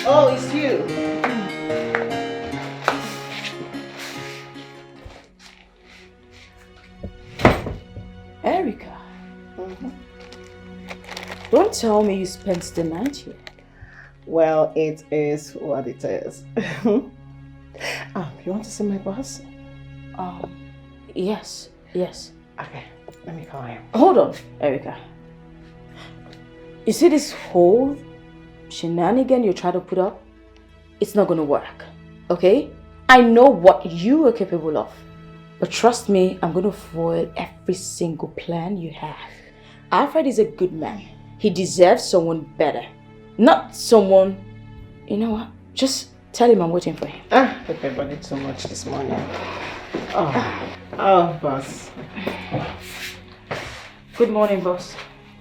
Oh, it's you. Erica. Don't tell me you spent the night here. Well, it is what it is. You want to see my boss? Yes. Okay, let me call him. Hold on, Erica. You see this whole shenanigan you try to put up? It's not gonna work, okay? I know what you are capable of. But trust me, I'm gonna foil every single plan you have. Alfred is a good man. He deserves someone better. Not someone... You know what? Just tell him I'm waiting for him. I peppered so much this morning. Boss. Good morning, boss.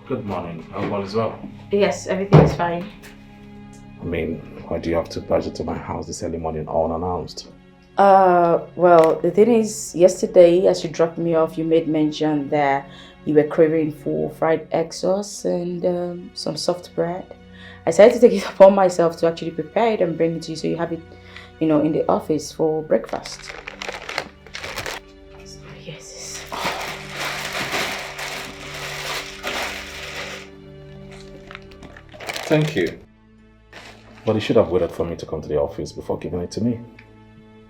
Good morning. All is well? Yes, everything is fine. I mean, why do you have to barge into my house this early morning unannounced? Well, the thing is, yesterday as you dropped me off, you made mention that you were craving for fried egg sauce and some soft bread. I decided to take it upon myself to actually prepare it and bring it to you so you have it, in the office for breakfast. So, yes. Thank you. But you should have waited for me to come to the office before giving it to me.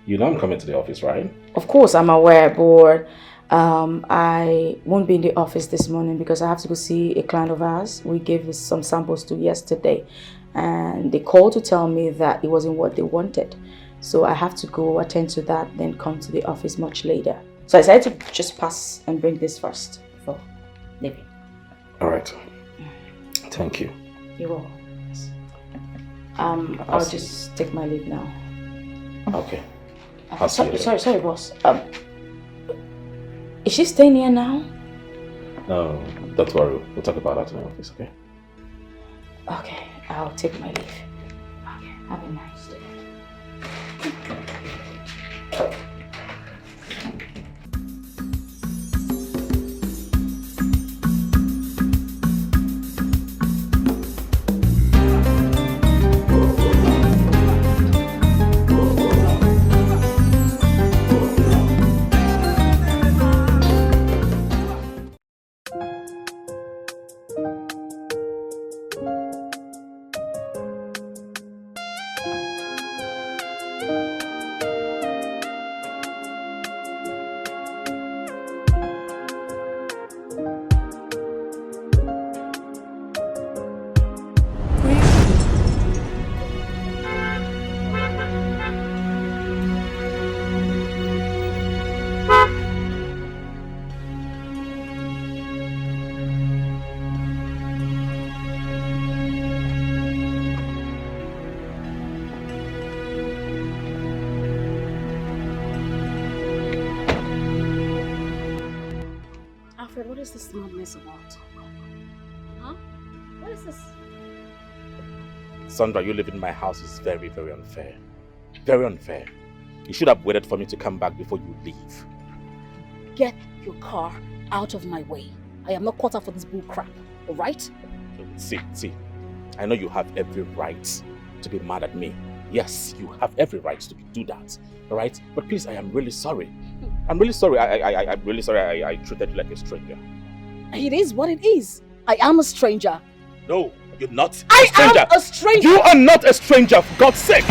You know I'm coming to the office, right? Of course, I'm aware, but I won't be in the office this morning because I have to go see a client of ours. We gave some samples to yesterday, and they called to tell me that it wasn't what they wanted. So I have to go attend to that, then come to the office much later. So I decided to just pass and bring this first before leaving. All right. Thank you. You're welcome. Yes. I'll just take my leave now. Okay. I'll see you later. Sorry, boss. Is she staying here now? No, don't worry. We'll talk about that in the office, okay? Okay, I'll take my leave. Okay, have a nice day. What is this madness about? Huh? What is this? Sandra, you living in my house is very, very unfair. Very unfair. You should have waited for me to come back before you leave. Get your car out of my way. I am not caught up for this bull crap, alright? See. I know you have every right to be mad at me. Yes, you have every right to do that. Alright? But please, I am really sorry. I'm really sorry. I'm really sorry I treated you like a stranger. It is what it is. I am a stranger. No, you're not a stranger. I am a stranger. You are not a stranger, for God's sake.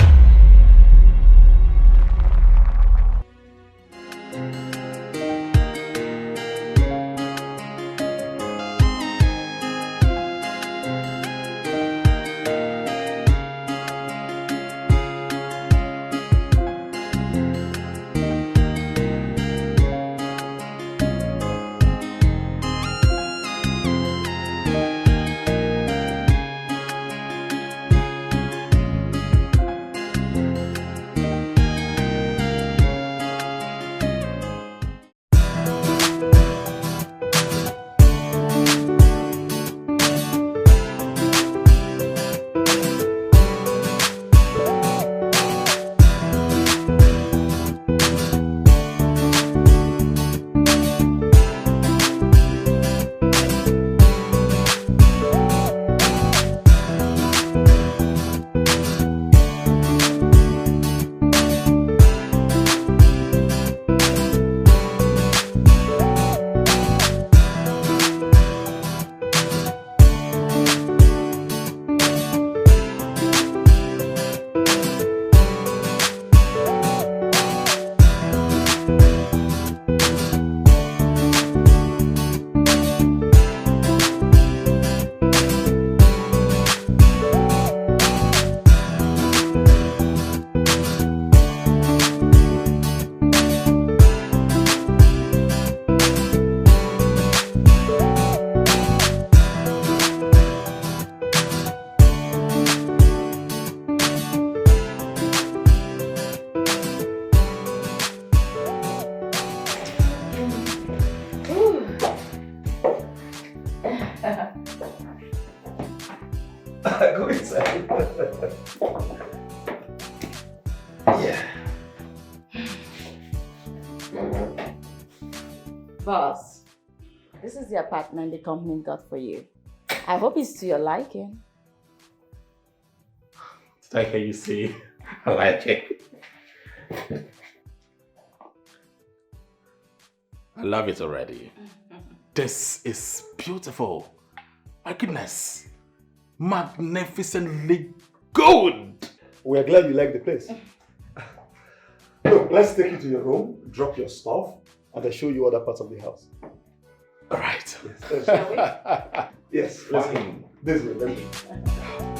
Yeah. Boss, this is the apartment the company got for you. I hope it's to your liking. Like how you say, I like it. I love it already. This is beautiful. My goodness. Magnificently good. We're glad you like the place. Look, let's take you to your room, drop your stuff, and I'll show you other parts of the house. All right. Yes, Shall we? yes, let's go. This way, let's go.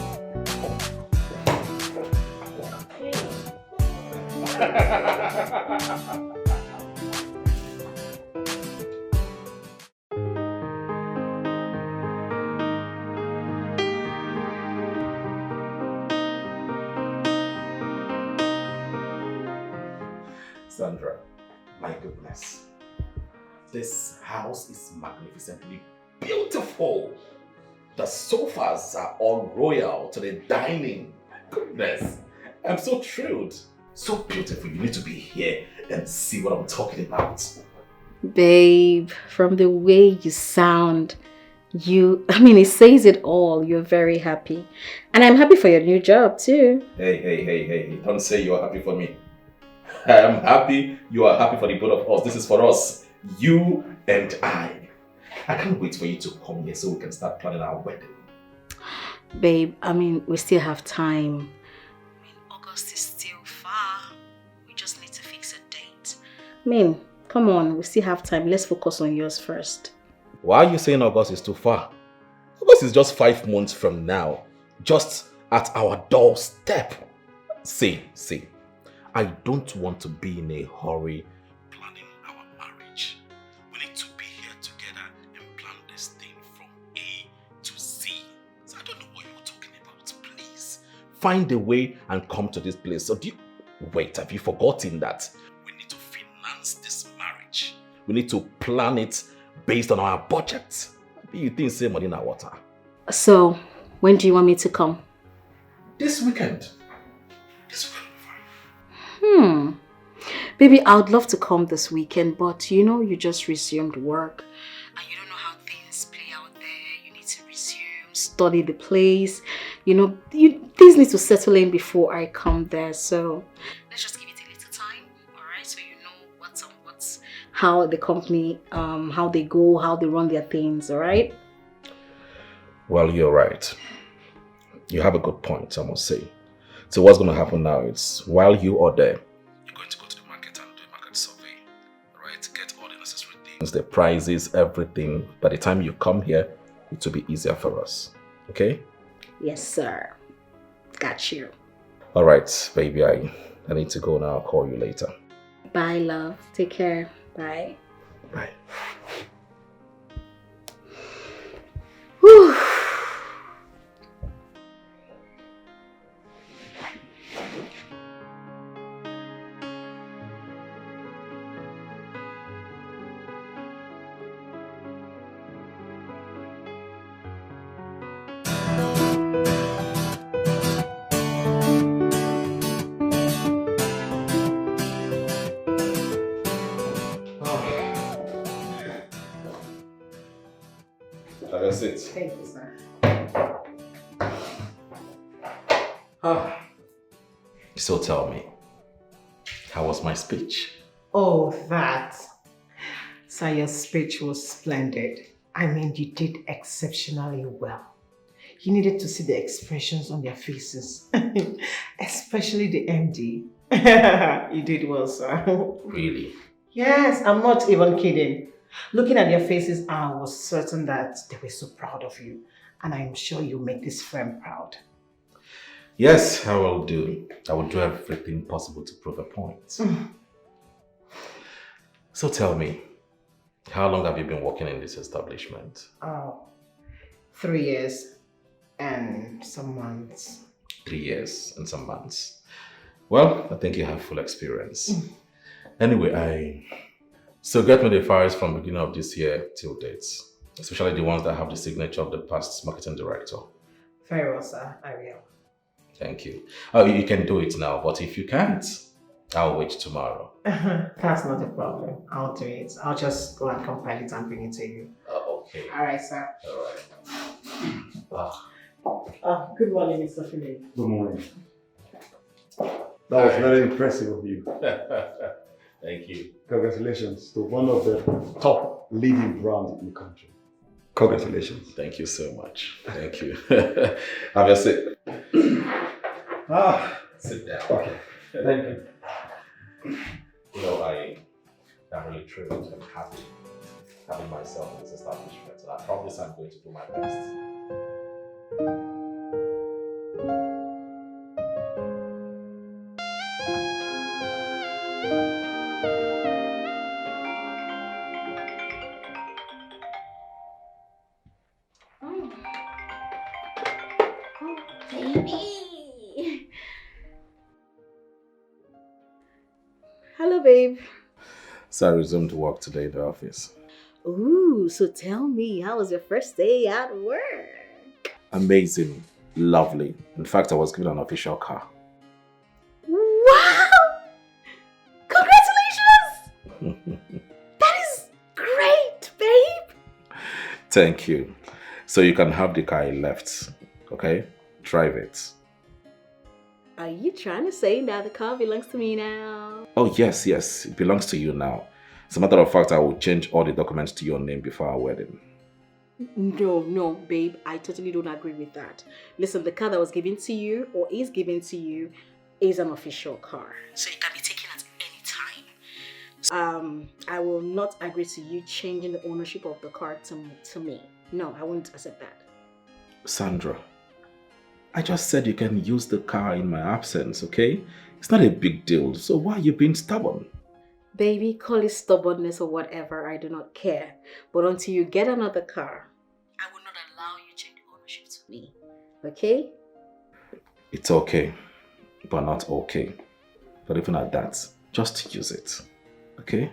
Sandra, my goodness. This house is magnificently beautiful. The sofas are all royal to the dining. My goodness. I'm so thrilled. So beautiful. You need to be here and see what I'm talking about. Babe, from the way you sound, it says it all. You're very happy. And I'm happy for your new job too. Hey. Don't say you are happy for me. I am happy. You are happy for the both of us. This is for us. You and I. I can't wait for you to come here so we can start planning our wedding. Babe, we still have time. August is still far. We just need to fix a date. Come on, we still have time. Let's focus on yours first. Why are you saying August is too far? August is just 5 months from now. Just at our doorstep. See. I don't want to be in a hurry planning our marriage. We need to be here together and plan this thing from A to Z. So I don't know what you're talking about. Please find a way and come to this place. So wait, have you forgotten that we need to finance this marriage? We need to plan it based on our budget. You think save money in our water? So, when do you want me to come? This weekend. Baby, I would love to come this weekend, but you just resumed work and you don't know how things play out there. You need to resume, study the place. Things need to settle in before I come there. So let's just give it a little time, all right? So you know what's how the company, how they go, how they run their things, all right? Well, you're right. You have a good point, I must say. So what's going to happen now is, while you are there, you're going to go to the market and do a market survey, right? Get all the necessary things, the prices, everything. By the time you come here, it will be easier for us. Okay? Yes, sir. Got you. All right, baby. I need to go now. I'll call you later. Bye, love. Take care. Bye. Bye. Whew. That's it. Thank you, sir. So tell me, how was my speech? Oh, that. So your speech was splendid. You did exceptionally well. You needed to see the expressions on their faces, especially the MD. You did well, sir. Really? Yes, I'm not even kidding. Looking at their faces, I was certain that they were so proud of you. And I'm sure you'll make this firm proud. Yes, I will do. I will do everything possible to prove a point. So tell me, how long have you been working in this establishment? 3 years and some months. 3 years and some months. Well, I think you have full experience. Anyway, So get me the files from beginning of this year till dates, especially the ones that have the signature of the past marketing director. Very well, sir. I will. Thank you. Oh, you can do it now, but if you can't, I'll wait tomorrow. That's not a problem. I'll do it. I'll just go and compile it and bring it to you. Okay. All right, sir. All right. Good morning, Mr. Philip. Good morning. That was very impressive of you. Thank you. Congratulations to one of the top leading brands in the country. Congratulations. Thank you so much. Thank you. Have a seat. Sit down. Okay. Thank you. You know, I am really thrilled and happy having myself in this establishment, and I promise I'm going to do my best. Baby. Hello, babe. So I resumed work today in the office. Ooh, so tell me, how was your first day at work? Amazing. Lovely. In fact, I was given an official car. Wow! Congratulations! That is great, babe! Thank you. So you can have the car I left, okay? Drive it. Are you trying to say that the car belongs to me now? Oh, yes, yes. It belongs to you now. As a matter of fact, I will change all the documents to your name before our wedding. No, babe. I totally don't agree with that. Listen, the car that was given to you or is given to you is an official car. So it can be taken at any time. I will not agree to you changing the ownership of the car to me. No, I won't accept that. Sandra, I just said you can use the car in my absence, okay? It's not a big deal, so why are you being stubborn? Baby, call it stubbornness or whatever, I do not care. But until you get another car, I will not allow you to change the ownership to me. Okay? It's okay, but not okay. But even at that, just use it, okay?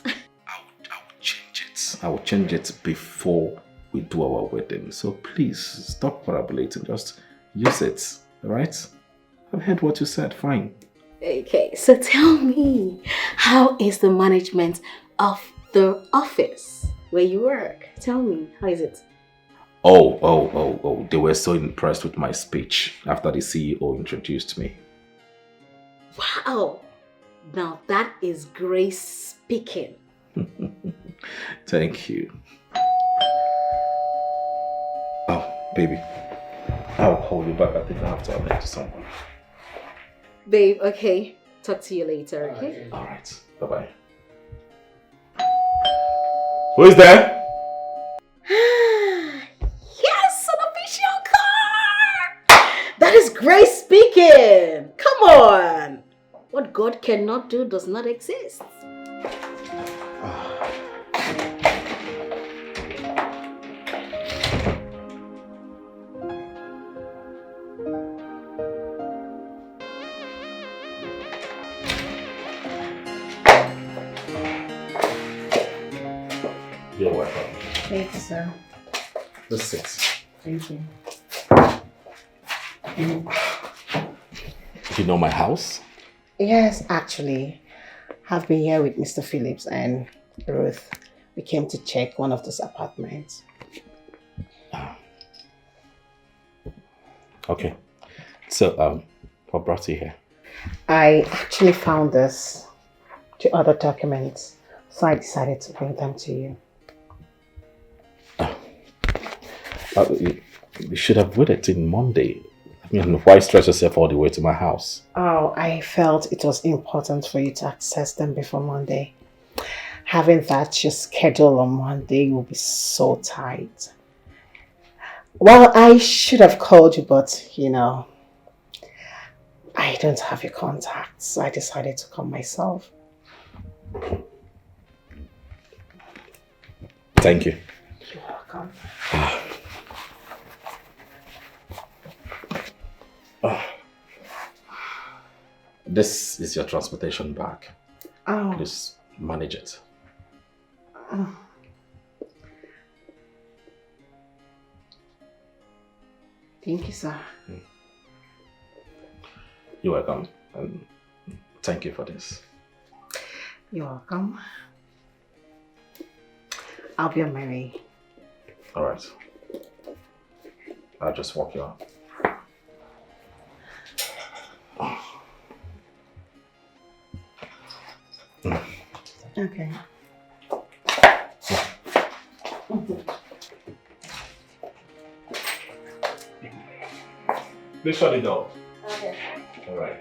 I will change it. I will change it before we do our wedding. So please, stop parabolating. Just use it, alright? I've heard what you said, fine. Okay, so tell me, how is the management of the office where you work? Tell me, how is it? Oh, they were so impressed with my speech after the CEO introduced me. Wow, now that is Grace speaking. Thank you. Oh, baby, I'll call you back. I think I have to attend to someone. Babe, okay, talk to you later, okay? Alright, bye-bye. Who is there? Yes, an official car! That is Grace speaking! Come on! What God cannot do does not exist. You're welcome. Thank you, sir. Let's sit. Thank you. You know my house? Yes, actually. I've been here with Mr. Phillips and Ruth. We came to check one of those apartments. Okay. So, what brought you here? I actually found this, the other documents, so I decided to bring them to you. You should have waited till Monday. I mean, why stress yourself all the way to my house? Oh, I felt it was important for you to access them before Monday. Having that your schedule on Monday will be so tight. Well, I should have called you, but you know, I don't have your contacts, so I decided to come myself. Thank you. You're welcome. This is your transportation bag. Oh. Please manage it. Oh. Thank you, sir. You're welcome. And thank you for this. You're welcome. I'll be on my way. All right. I'll just walk you out. Okay. Please shut the door. Okay. All right.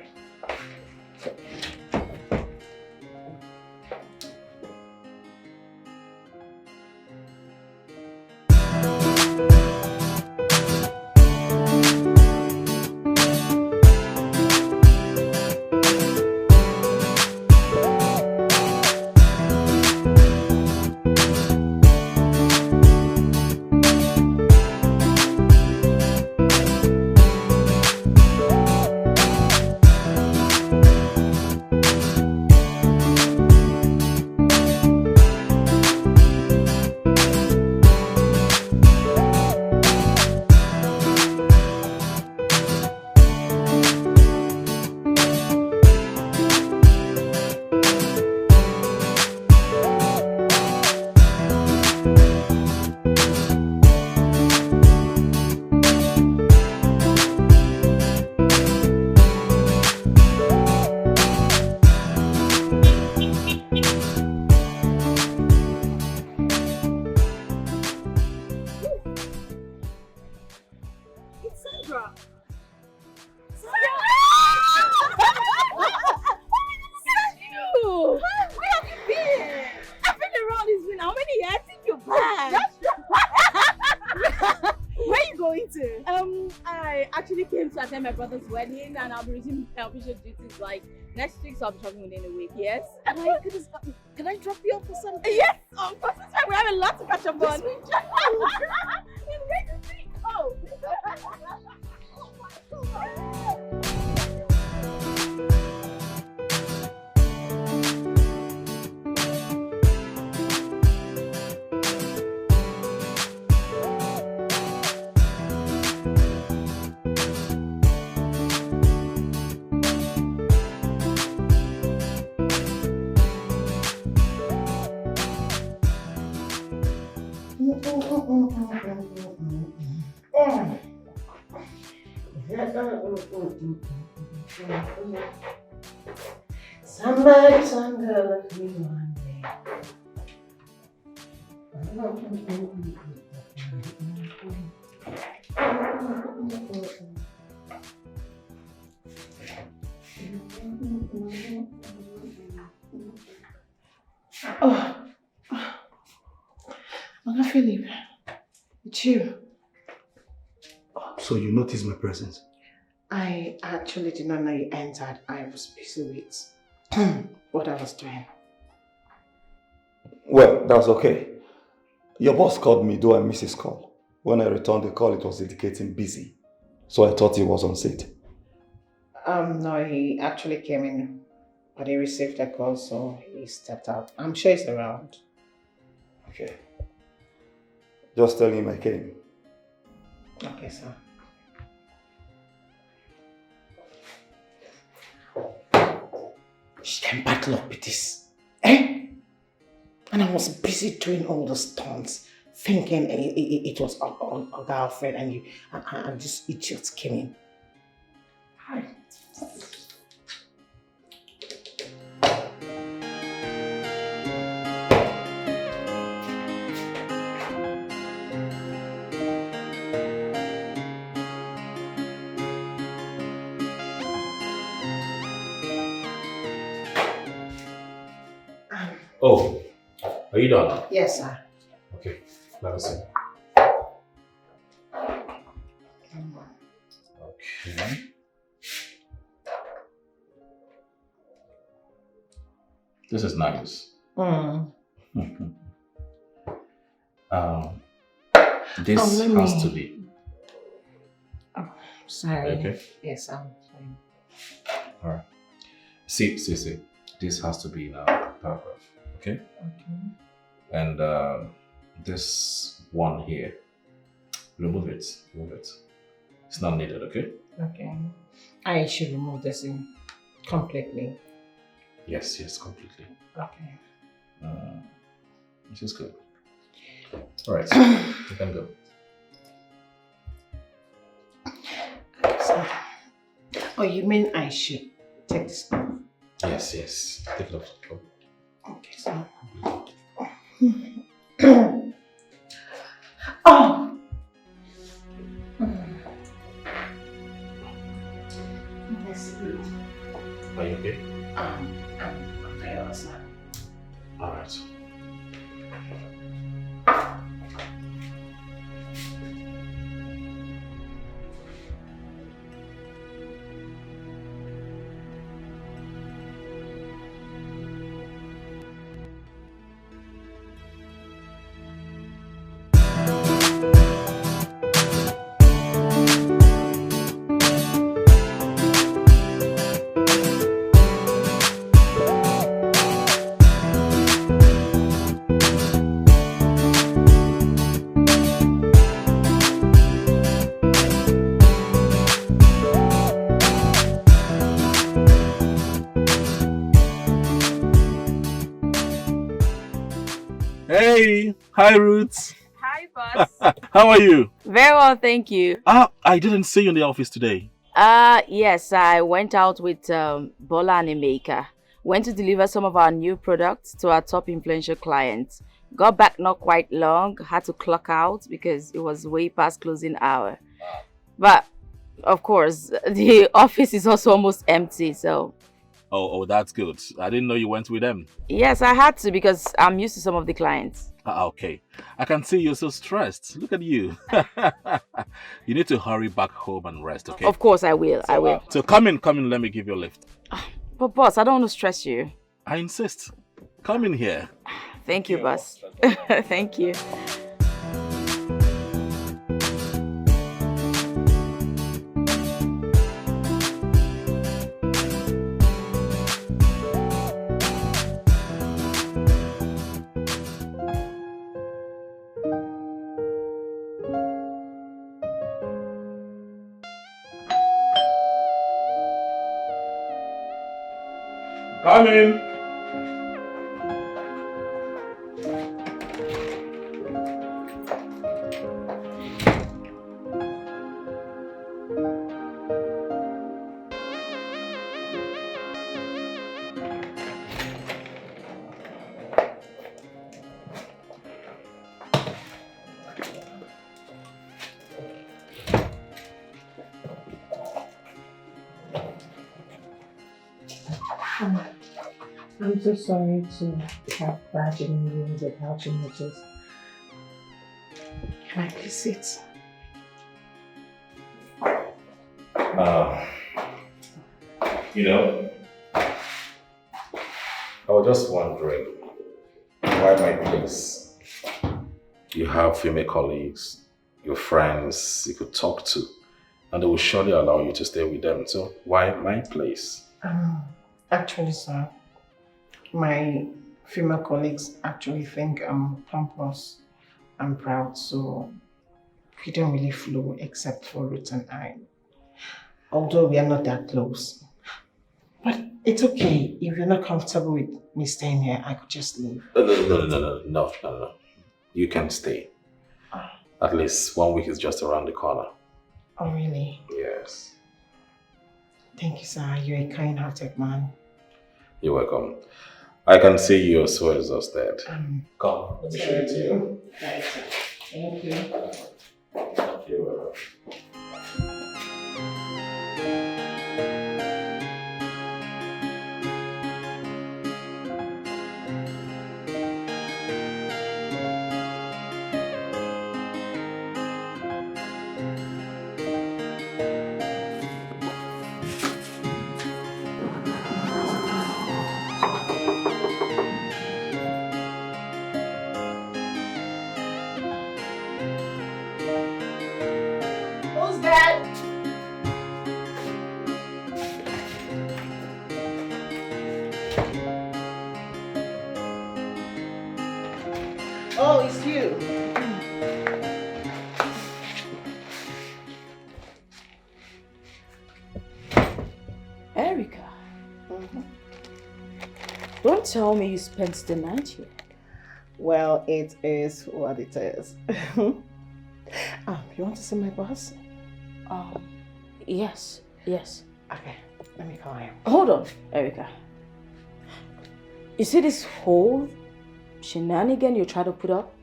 My brother's wedding, and I'll be resuming my official duties like next week, so I'll be traveling within a week. Yes. And my goodness, can I drop you off for something? Yes, of course. It's fine. We have a lot to catch up on. Oh. Somebody's gonna be one day. Oh, Uncle Philip, it's you. So you noticed my presence? I actually did not know you entered. I was busy with what I was doing. Well, that's okay. Your boss called me, though I missed his call. When I returned the call, it was indicating busy. So I thought he was on set. No, he actually came in, but he received a call, so he stepped out. I'm sure he's around. Okay. Just tell him I came. Okay, sir. She can battle up with this. Eh? And I was busy doing all those stunts, thinking it was our girlfriend, and this idiot came in. Hi. Oh, are you done? Yes, sir. Okay, let me see. Okay. This is nice. This has to be. Oh, sorry. Okay. Yes, I'm fine. Alright. See. This has to be in a paragraph. Okay? Okay. And this one here, remove it. It's not needed, okay? Okay. I should remove this completely. Yes, completely. Okay. This is good. Alright, you can go. So, oh, you mean I should take this off? Yes. Take it off. Go. Okay, so. Oh! That's good. Are you okay? I'm tired also. Alright. Hey, hi Roots. Hi, boss. How are you? Very well, thank you. I didn't see you in the office today. Yes, I went out with Bola and Emeka. Went to deliver some of our new products to our top influential clients. Got back not quite long, had to clock out because it was way past closing hour. But, of course, the office is also almost empty, so... Oh, that's good. I didn't know you went with them. Yes, I had to because I'm used to some of the clients. Okay. I can see you're so stressed. Look at you. You need to hurry back home and rest, okay? Of course I will, I will. So come in, let me give you a lift. But boss, I don't want to stress you. I insist. Come in here. Thank you, boss. Thank you. Come in. I'm so sorry to have barging you without your notice. Can I please sit? I was just wondering why my place? You have female colleagues, your friends you could talk to, and they will surely allow you to stay with them. So why my place? Actually, sir, my female colleagues actually think I'm pompous and proud, so we don't really flow except for Ruth and I. Although we are not that close. But it's okay. If you're not comfortable with me staying here, I could just leave. No. You can stay. At least 1 week is just around the corner. Oh, really? Yes. Thank you, sir. You're a kind-hearted man. You're welcome. I can see you're so exhausted. Come, let me show it to you. Thank you. You're welcome. Oh, it's you. Erica, don't tell me you spent the night here. Well, it is what it is. You want to see my boss? Yes. Okay, let me call him. Hold on, Erica. You see this whole shenanigan you try to put up?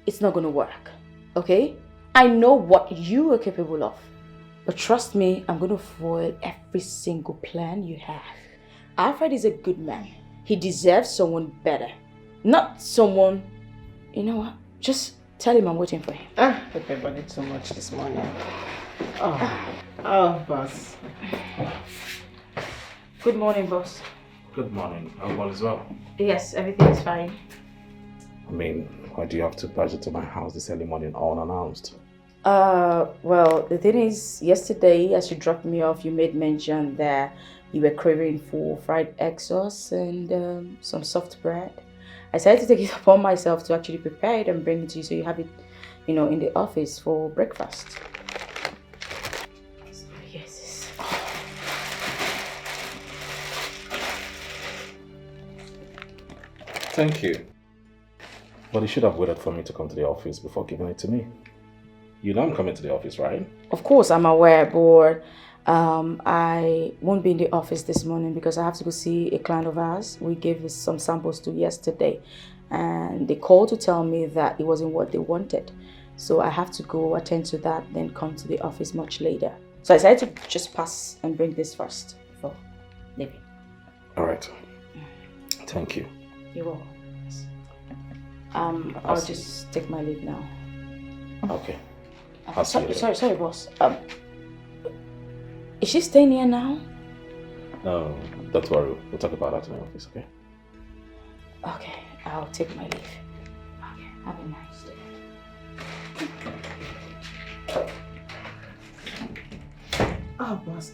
It's not gonna work, okay? I know what you are capable of. But trust me, I'm gonna foil every single plan you have. Alfred is a good man. He deserves someone better. Not someone... You know what? Just tell him I'm waiting for him. The paper did so much this morning. Boss. Good morning, boss. Good morning. All is well? Yes, everything is fine. I mean, why do you have to budget to my house this early morning unannounced? Well, the thing is, yesterday as you dropped me off, you made mention that you were craving for fried egg sauce and some soft bread. I decided to take it upon myself to actually prepare it and bring it to you so you have it, in the office for breakfast. Yes. Thank you. But you should have waited for me to come to the office before giving it to me. You know I'm coming to the office, right? Of course, I'm aware, but I won't be in the office this morning because I have to go see a client of ours. We gave some samples to yesterday, and they called to tell me that it wasn't what they wanted. So I have to go attend to that, then come to the office much later. So I decided to just pass and bring this first before leaving. All right. Thank you. You're welcome. I'll just take my leave now. Okay. I'll see you later. Sorry, boss. Is she staying here now? No, don't worry. We'll talk about that in the office, okay? Okay, I'll take my leave. Okay, have a nice day. Boss,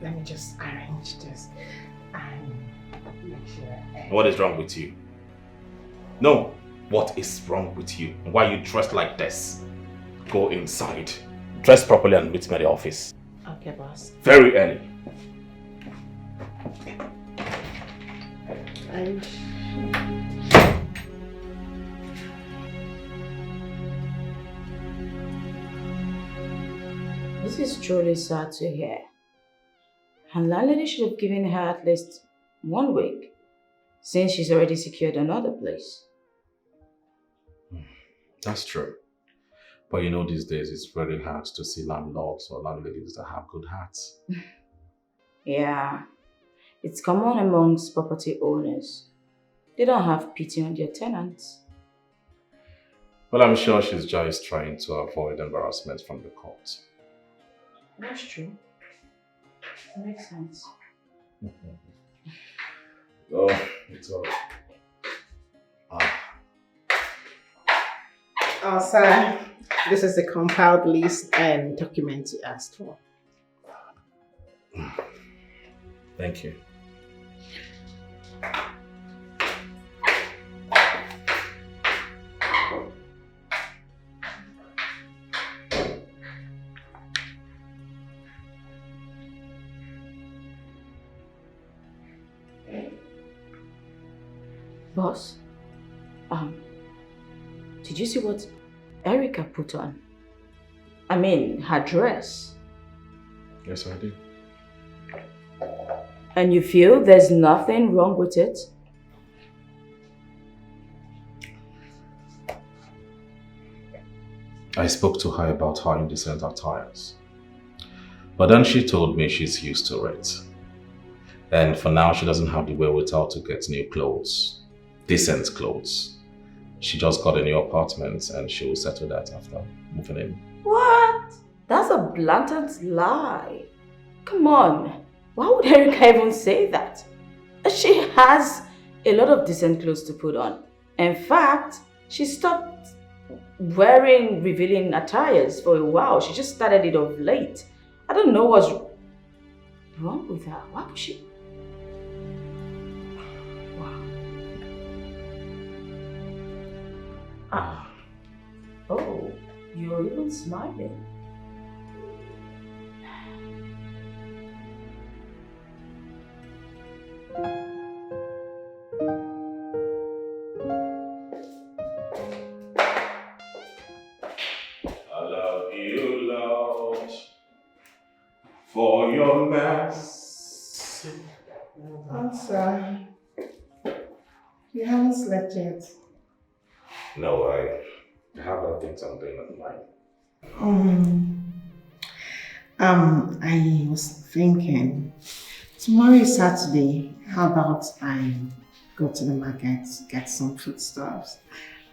let me just arrange this and make sure. What is wrong with you? No, what is wrong with you? Why are you dressed like this? Go inside. Dress properly and meet me at the office. Okay, boss. Very early. And This is truly sad to hear. And landlady should have given her at least 1 week, since she's already secured another place. That's true. But these days it's very hard to see landlords or landladies that have good hearts. Yeah, it's common amongst property owners. They don't have pity on their tenants. Well, I'm sure she's just trying to avoid embarrassment from the court. That's true. That makes sense. Oh, it's all. sir, this is the compiled list and documents you asked for. Thank you. Boss, did you see what Erica put on? I mean, her dress. Yes, I did. And you feel there's nothing wrong with it? I spoke to her about her indecent attires. But then she told me she's used to it. And for now, she doesn't have the wherewithal to get new clothes. Decent clothes. She just got a new apartment and she will settle that after moving in. What? That's a blatant lie. Come on. Why would Erica even say that? She has a lot of decent clothes to put on. In fact, she stopped wearing revealing attires for a while. She just started it of late. I don't know what's wrong with her. Why would she? Wow. Oh, you're even smiling. sir? You haven't slept yet. No, I have other things I'm doing at night. I was thinking, tomorrow is Saturday. How about I go to the market, get some foodstuffs,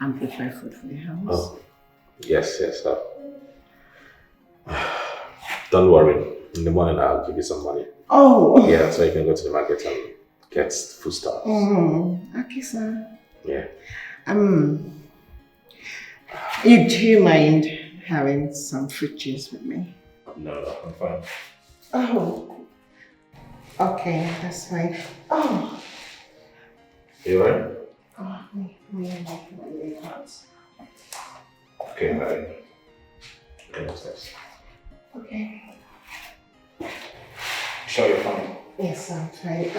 and prepare food for the house? Oh, yes, stop. Don't worry. In the morning, I'll give you some money. Oh! Yeah, so you can go to the market and get foodstuffs. Okay, sir. Yeah. Do you mind having some fruit juice with me? No, I'm fine. Oh. Okay, that's fine. Oh. You alright? Oh, really hot. Okay, bye. Okay, upstairs. Okay. Sure you're fine? Yes, I'm fine.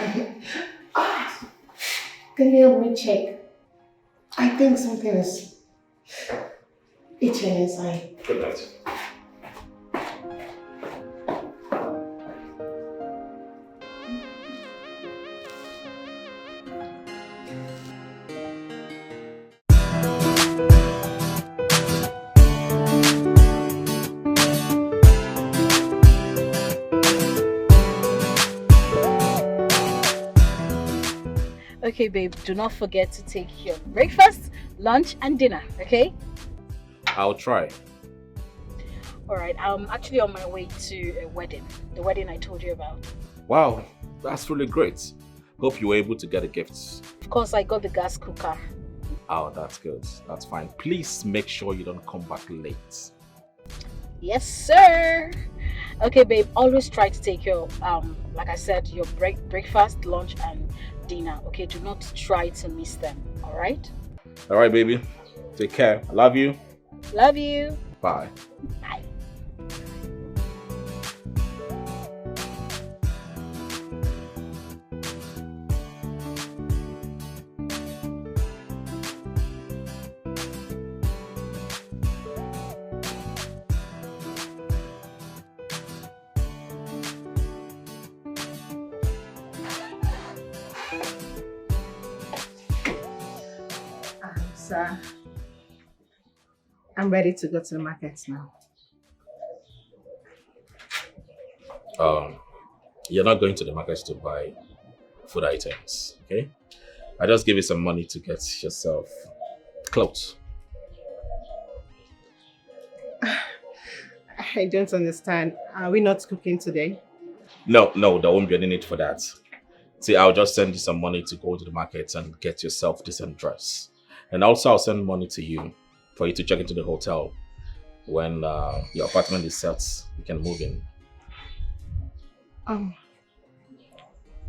Can you help me check? I think something is itching inside. Good night. Okay, babe, do not forget to take your breakfast, lunch, and dinner, okay? I'll try. Alright, I'm actually on my way to a wedding. The wedding I told you about. Wow, that's really great. Hope you were able to get a gift. Of course, I got the gas cooker. Oh, that's good. That's fine. Please make sure you don't come back late. Yes, sir! Okay, babe, always try to take your, like I said, your breakfast, lunch, and dinner, okay? Do not try to miss them, alright? Alright, baby. Take care. I love you. Love you. Bye. Bye. Sir, I'm ready to go to the market now. You're not going to the market to buy food items, okay? I just give you some money to get yourself clothes. I don't understand. Are we not cooking today? No, there won't be any need for that. See, I'll just send you some money to go to the market and get yourself decent dress. And also I'll send money to you for you to check into the hotel. When your apartment is set, you can move in.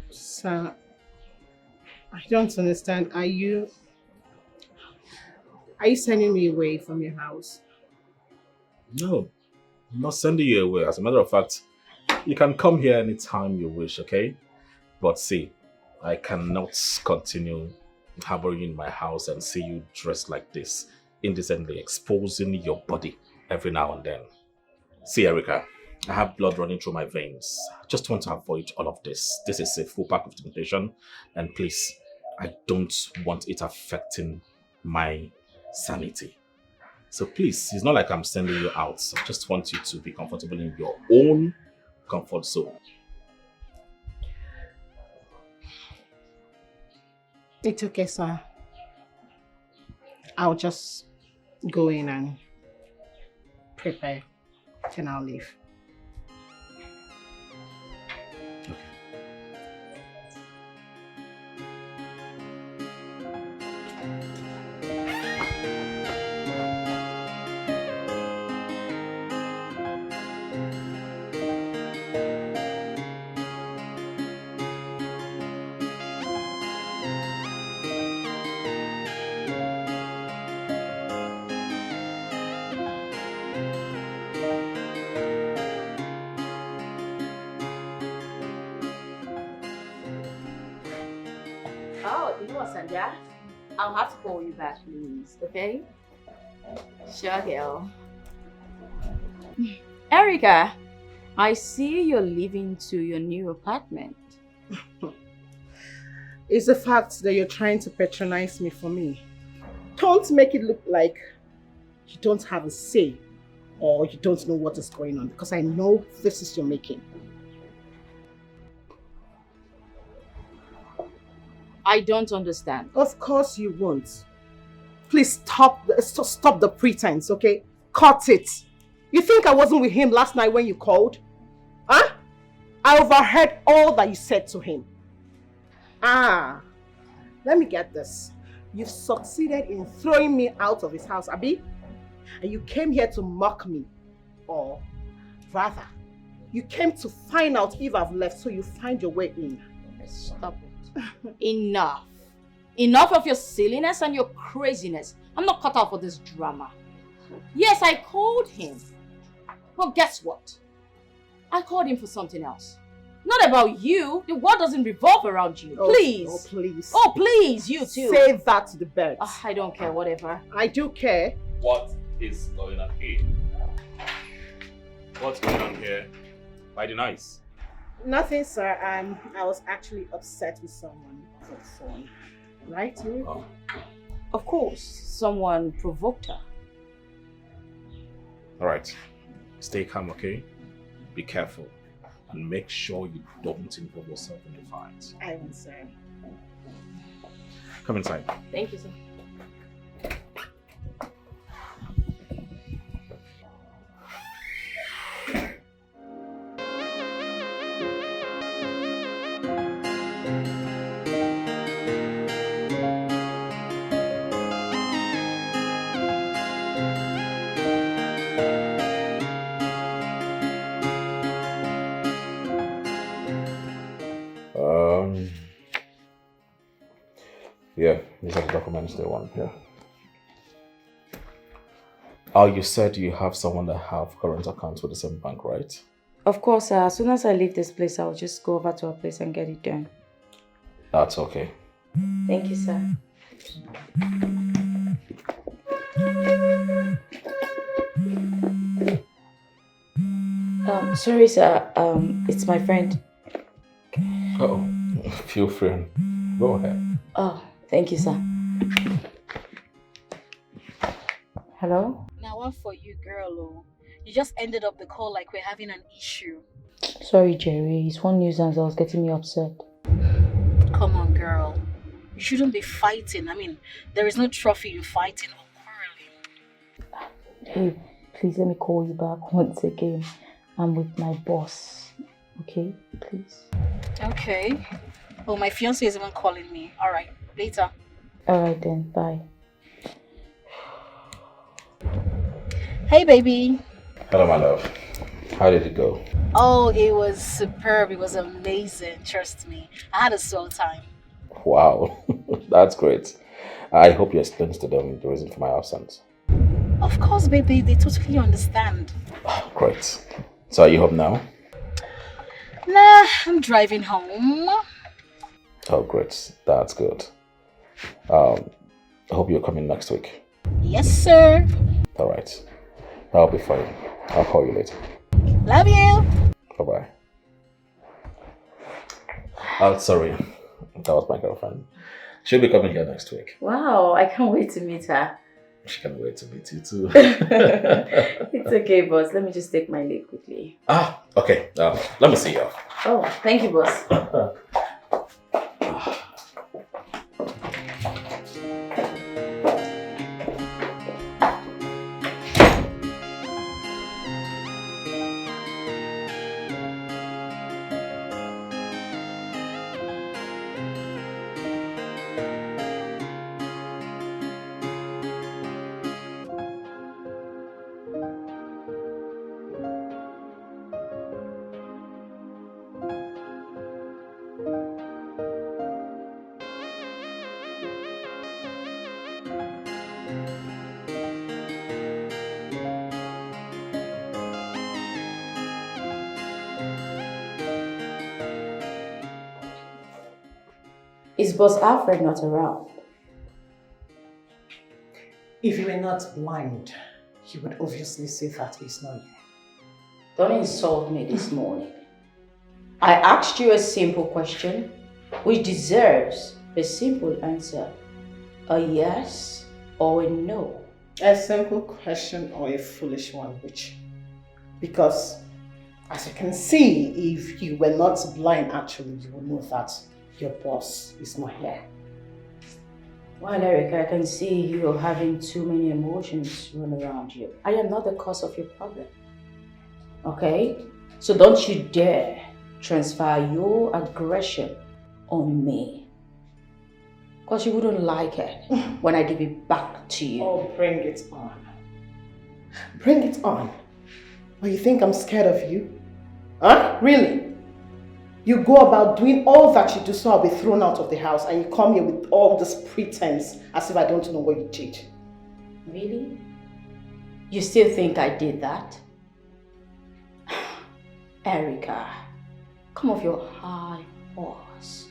Sir, I don't understand. Are you sending me away from your house? No, I'm not sending you away. As a matter of fact, you can come here anytime you wish, okay? But see, I cannot continue harboring in my house and see you dressed like this, indecently exposing your body every now and then. See, Erica, I have blood running through my veins. I just want to avoid all of this. This is a full pack of temptation, and please, I don't want it affecting my sanity. So please, it's not like I'm sending you out. I just want you to be comfortable in your own comfort zone. It's okay, sir. I'll just go in and prepare, then I'll leave. Oh, you know what, Sandra? I'll have to call you back, please, okay? Sure, girl. Erica, I see you're leaving to your new apartment. It's the fact that you're trying to patronize me for me. Don't make it look like you don't have a say or you don't know what is going on, because I know this is your making. I don't understand. Of course you won't. Please stop the pretense, okay? Cut it. You think I wasn't with him last night when you called? Huh? I overheard all that you said to him. Let me get this. You've succeeded in throwing me out of his house, Abi? And you came here to mock me. Or rather, you came to find out if I've left so you find your way in. Stop it. Enough. Enough of your silliness and your craziness. I'm not cut out for this drama. Yes, I called him. But guess what? I called him for something else. Not about you. The world doesn't revolve around you. Please. Oh, please. Oh, please, you too. Say that to the birds. I don't care, whatever. I do care. What is going on here? What's going on here? By the nice. Nothing, sir. I was actually upset with someone on the phone. Right? Oh. Of course, someone provoked her. Alright. Stay calm, okay? Be careful. And make sure you don't involve yourself in the fight. I won't, sir. Come inside. Thank you, sir. Yeah, these are the documents they want here. Oh, you said you have someone that have current accounts with the same bank, right? Of course, as soon as I leave this place, I'll just go over to her place and get it done. That's okay. Thank you, sir. Sorry, sir. It's my friend. Oh, feel free. Go ahead. Oh, thank you, sir. Hello? Now one for you, girl. Oh. You just ended up the call like we're having an issue. Sorry, Jerry. It's one nuisance that was getting me upset. Come on, girl. You shouldn't be fighting. I mean, there is no trophy in fighting or quarreling. Hey, please let me call you back once again. I'm with my boss. Okay? Please. Okay. Oh, my fiancé is even calling me. Alright, later. Alright then, bye. Hey, baby. Hello, my love. How did it go? Oh, it was superb. It was amazing. Trust me. I had a swell time. Wow, that's great. I hope you explained to them the reason for my absence. Of course, baby. They totally understand. Great. So are you home now? Nah, I'm driving home. Oh, great. That's good. I hope you're coming next week. Yes, sir. All right. I'll be fine. I'll call you later. Love you. Bye-bye. Oh, sorry. That was my girlfriend. She'll be coming here next week. Wow, I can't wait to meet her. She can't wait to meet you too. It's okay, boss. Let me just take my leave quickly. Okay. Let me see you. Oh, thank you, boss. Is Boss Alfred not around? If you were not blind, you would obviously see that he's not here. Don't insult me this morning. I asked you a simple question, which deserves A simple answer. A yes or a no. A simple question or a foolish one, which? Because, as you can see, if you were not blind, actually, you would know that your boss is not here. Well, Eric, I can see you're having too many emotions run around you. I am not the cause of your problem. Okay? So don't you dare transfer your aggression on me. Because you wouldn't like it when I give it back to you. Oh, bring it on. Bring it on. Or you think I'm scared of you? Huh? Really? You go about doing all that you do so I'll be thrown out of the house, and you come here with all this pretense as if I don't know what you did. Really? You still think I did that? Erica, come off your high horse.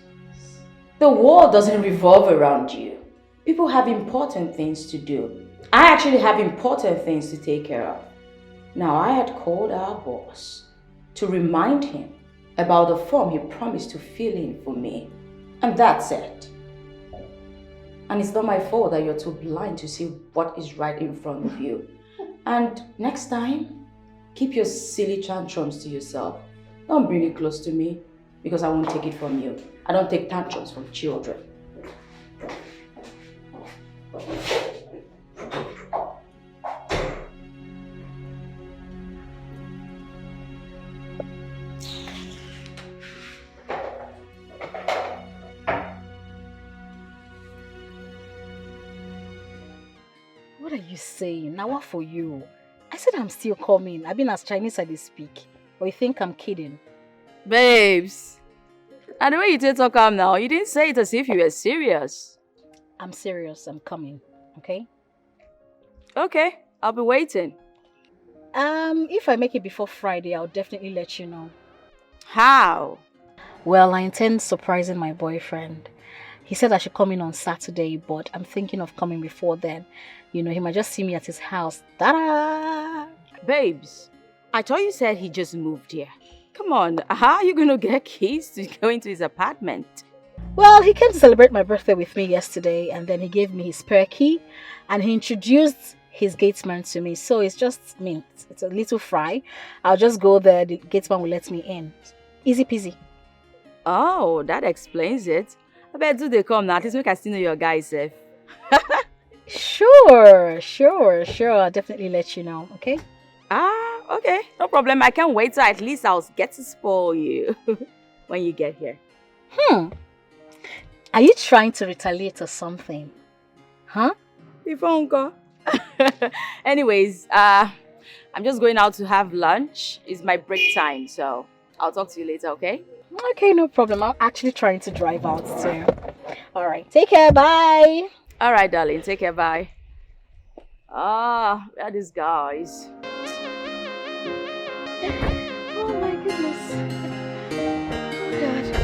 The world doesn't revolve around you. People have important things to do. I actually have important things to take care of. Now, I had called our boss to remind him about the form he promised to fill in for me. And that's it. And it's not my fault that you're too blind to see what is right in front of you. And next time, keep your silly tantrums to yourself. Don't bring it close to me, because I won't take it from you. I don't take tantrums from children. What are you saying? Now what for you? I said I'm still coming. I've been as Chinese as they speak. Or you think I'm kidding? Babes, and the way you did talk up now, you didn't say it as if you were serious. I'm serious. I'm coming. Okay? Okay, I'll be waiting. If I make it before Friday, I'll definitely let you know. How? Well, I intend surprising my boyfriend. He said I should come in on Saturday, but I'm thinking of coming before then. You know, he might just see me at his house. Ta-da! Babes, I thought you said he just moved here. Come on, how are you going to get keys to go into his apartment? Well, he came to celebrate my birthday with me yesterday, and then he gave me his spare key, and he introduced his gatesman to me. So it's just, it's a little fry. I'll just go there, the gatesman will let me in. Easy peasy. Oh, that explains it. I bet do they come now, at least make I still know your guy safe. Sure. I'll definitely let you know, okay? Okay, no problem. I can't wait till at least I'll get to spoil you when you get here. Are you trying to retaliate or something? Huh? If uncle. Anyways, I'm just going out to have lunch. It's my break time, so I'll talk to you later, okay? Okay, no problem. I'm actually trying to drive out too. Alright, take care, bye. Alright, darling, take care, bye. Where are these guys? Oh my goodness. Oh God.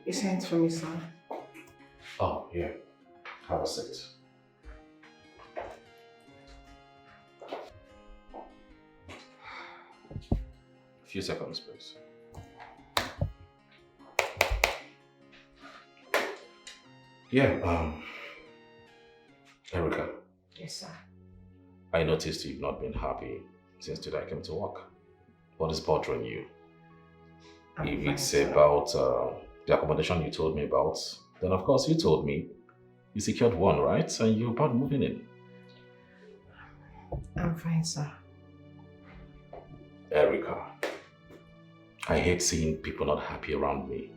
You sent for me, sir. Oh, yeah. Have a seat. A few seconds, please. Yeah, Erica. Yes, sir. I noticed you've not been happy since today I came to work. What is bothering you? If it's about the accommodation you told me about, then of course you told me you secured one, right? And you're about moving in. I'm fine, sir. Erica, I hate seeing people not happy around me.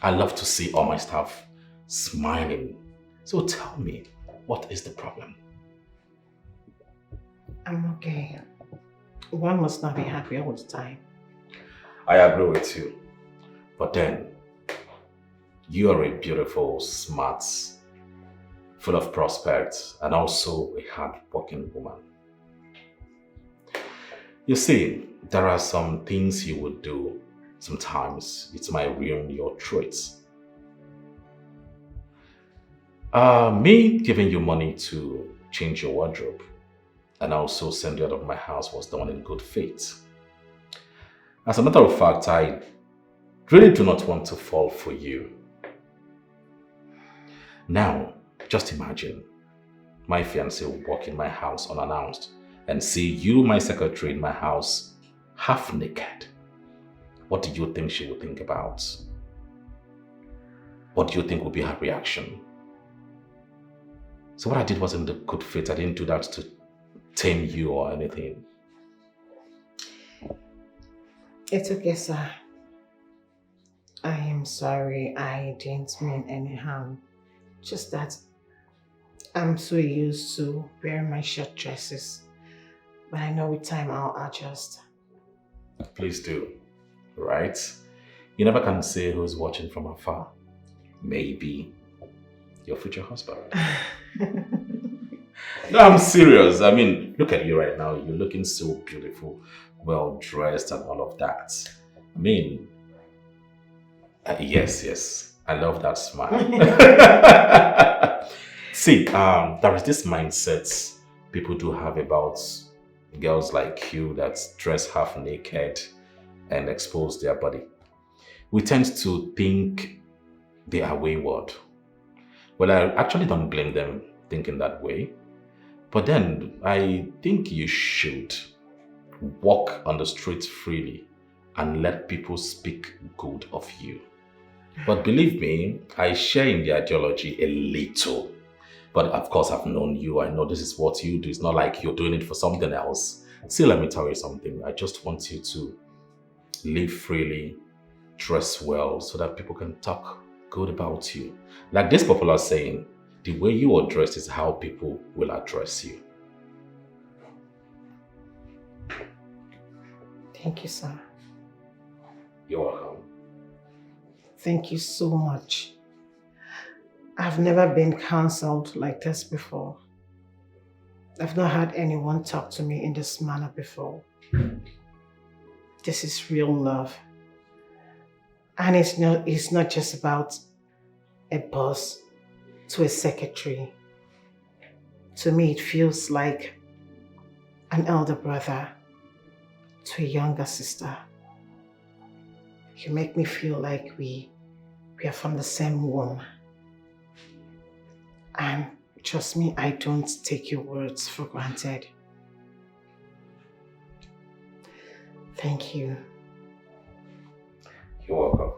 I love to see all my staff smiling. So tell me, what is the problem? I'm okay. One must not be happy all the time. I agree with you. But then, you are a beautiful, smart, full of prospects, and also a hard-working woman. You see, there are some things you would do Sometimes it might ruin your traits. Me giving you money to change your wardrobe and also send you out of my house was done in good faith. As a matter of fact, I really do not want to fall for you. Now, just imagine my fiancé will walk in my house unannounced and see you, my secretary, in my house half naked. What do you think she would think about? What do you think would be her reaction? So what I did wasn't the good faith. I didn't do that to tame you or anything. It's okay, sir. I am sorry. I didn't mean any harm. Just that I'm so used to wearing my short dresses. But I know with time I'll adjust. Please do, right? You never can say who's watching from afar. Maybe your future husband. No, I'm serious. I mean, look at you right now. You're looking so beautiful, well dressed and all of that. I mean, yes. I love that smile. See, there is this mindset people do have about girls like you that dress half naked and expose their body. We tend to think they are wayward. Well, I actually don't blame them thinking that way. But then I think you should walk on the streets freely and let people speak good of you. But believe me, I share in the ideology a little. But of course, I've known you. I know this is what you do. It's not like you're doing it for something else. See, let me tell you something. I just want you to live freely, dress well, so that people can talk good about you. Like this popular saying, the way you are dressed is how people will address you. Thank you, sir. You're welcome. Thank you so much. I've never been counseled like this before. I've not had anyone talk to me in this manner before. This is real love. And it's not just about a boss to a secretary. To me, it feels like an elder brother to a younger sister. You make me feel like we are from the same womb. And trust me, I don't take your words for granted. Thank you. You're welcome.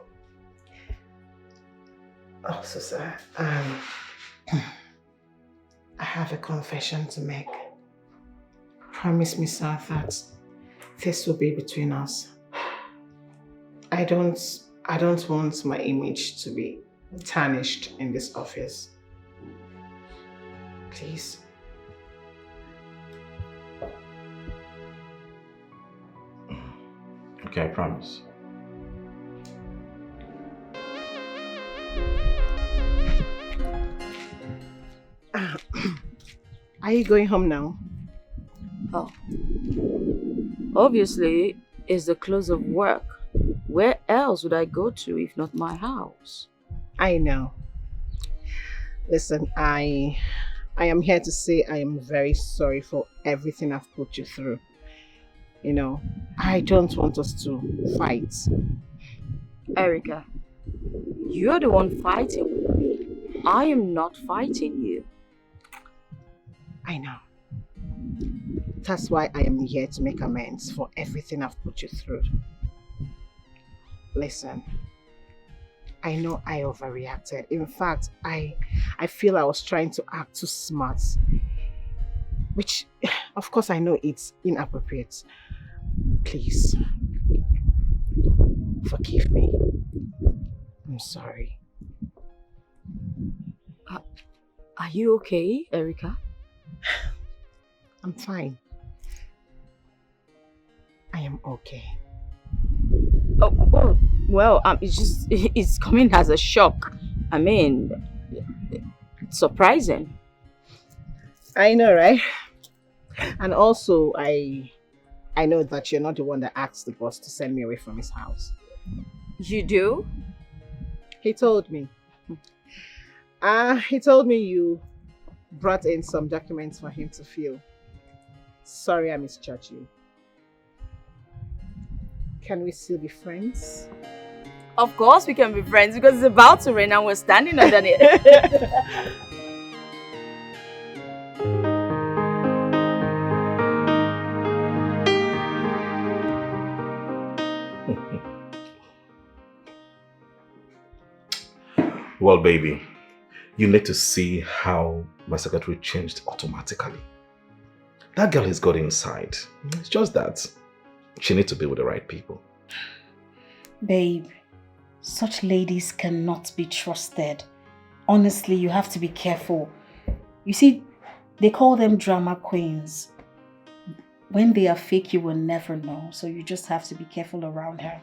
Also, sir, I have a confession to make. Promise me, sir, that this will be between us. I don't want my image to be tarnished in this office. Please. Okay, I promise. Are you going home now? Oh. Obviously, it's the close of work. Where else would I go to if not my house? I know. Listen, I am here to say I am very sorry for everything I've put you through. You know, I don't want us to fight. Erica, you're the one fighting with me. I am not fighting you. I know. That's why I am here to make amends for everything I've put you through. Listen, I know I overreacted. In fact, I feel I was trying to act too smart. Which, of course, I know it's inappropriate. Please, forgive me. I'm sorry. Are you okay, Erica? I'm fine. I am okay. Oh, well, it's coming as a shock. I mean, it's surprising. I know, right? And also, I know that you're not the one that asked the boss to send me away from his house. You do? He told me. He told me you brought in some documents for him to fill. Sorry I misjudged you. Can we still be friends? Of course we can be friends because it's about to rain and we're standing under it. Well, baby, you need to see how my secretary changed automatically. That girl has got inside. It's just that she needs to be with the right people. Babe, such ladies cannot be trusted. Honestly, you have to be careful. You see, they call them drama queens. When they are fake, you will never know. So you just have to be careful around her.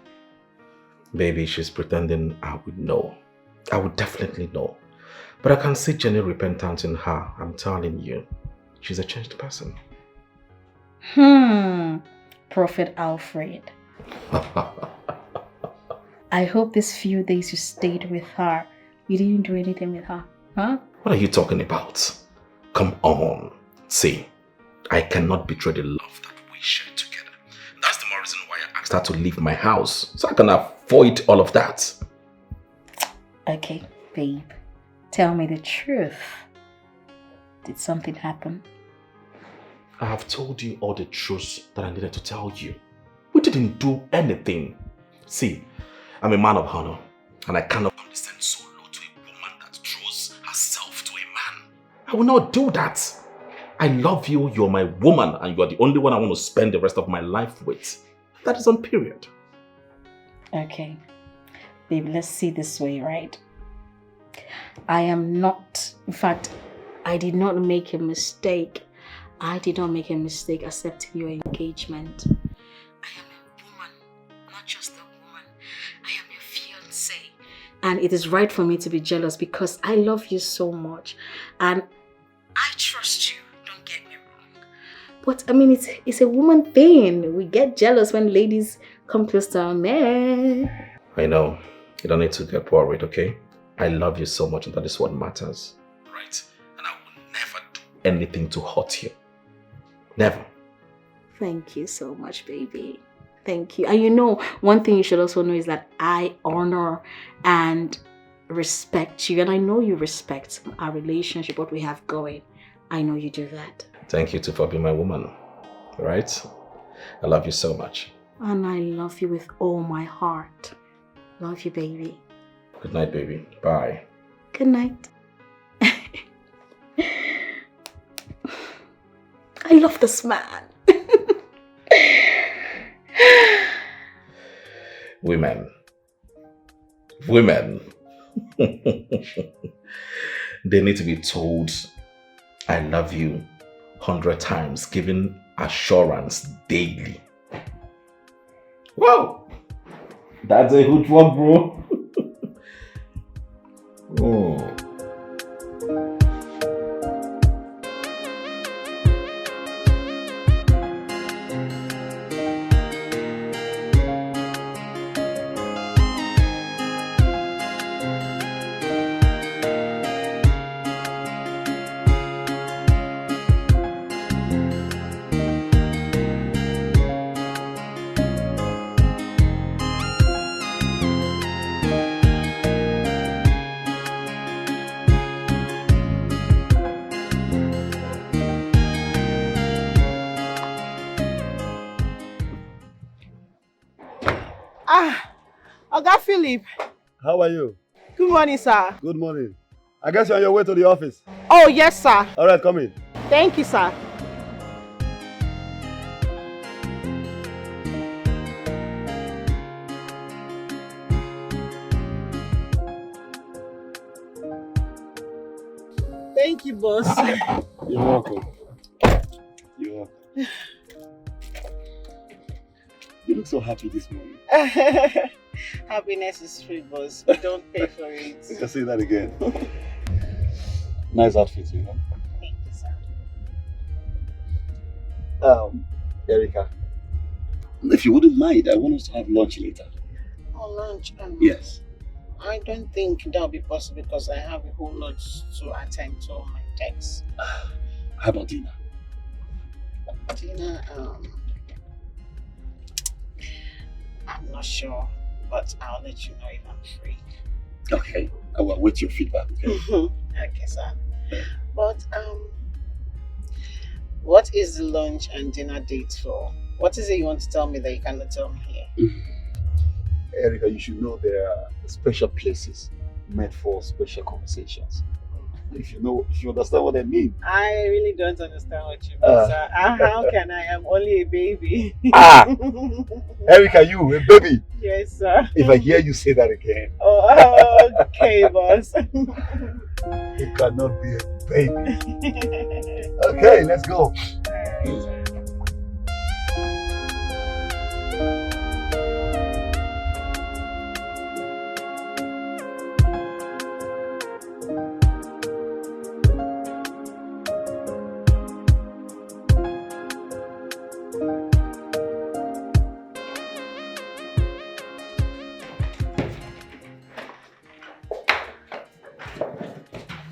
Baby, she's pretending I would know. I would definitely know. But I can see genuine repentance in her. I'm telling you. She's a changed person. Prophet Alfred. I hope these few days you stayed with her, you didn't do anything with her, huh? What are you talking about? Come on. See, I cannot betray the love that we share together. That's the more reason why I asked her to leave my house, so I can avoid all of that. Okay, babe. Tell me the truth. Did something happen? I have told you all the truth that I needed to tell you. We didn't do anything. See, I'm a man of honor, and I cannot condescend so low to a woman that throws herself to a man. I will not do that. I love you, you're my woman, and you are the only one I want to spend the rest of my life with. That is on period. Okay. Babe, let's see this way, right? I am not, in fact, I did not make a mistake. I did not make a mistake accepting your engagement. I am a woman, not just a woman. I am your fiancé. And it is right for me to be jealous because I love you so much. And I trust you, don't get me wrong. But I mean, it's a woman thing. We get jealous when ladies come close to our man. I know. You don't need to get worried, okay? I love you so much and that is what matters. Right? And I will never do anything to hurt you. Never. Thank you so much, baby. Thank you. And you know, one thing you should also know is that I honor and respect you. And I know you respect our relationship, what we have going. I know you do that. Thank you too for being my woman. Right? I love you so much. And I love you with all my heart. Love you, baby. Good night, baby. Bye. Good night. I love this man. Women. They need to be told, I love you 100 times, given assurance daily. Wow! That's a good one, bro. Oh. Oga Philip. How are you? Good morning, sir. Good morning. I guess you're on your way to the office. Oh, yes, sir. All right, come in. Thank you, sir. Thank you, boss. You're welcome. You're welcome. You look so happy this morning. Happiness is free, boss. We don't pay for it. I can see that again. Nice outfit, you know. Thank you, sir. Erica, if you wouldn't mind, I want us to have lunch later. Oh, lunch. Yes. I don't think that'll be possible because I have a whole lot to attend to on my texts. How about dinner? Dinner, I'm not sure, but I'll let you know if I'm free. Okay. I will wait your feedback. Okay. Okay, sir. But what is the lunch and dinner date for? What is it you want to tell me that you cannot tell me here? Erica, you should know there are special places meant for special conversations. If you understand what I mean. I really don't understand what you mean, sir. How can I? I'm only a baby. Erica, you, a baby. Yes, sir. If I hear you say that again. Oh, okay, boss. You cannot be a baby. Okay, let's go.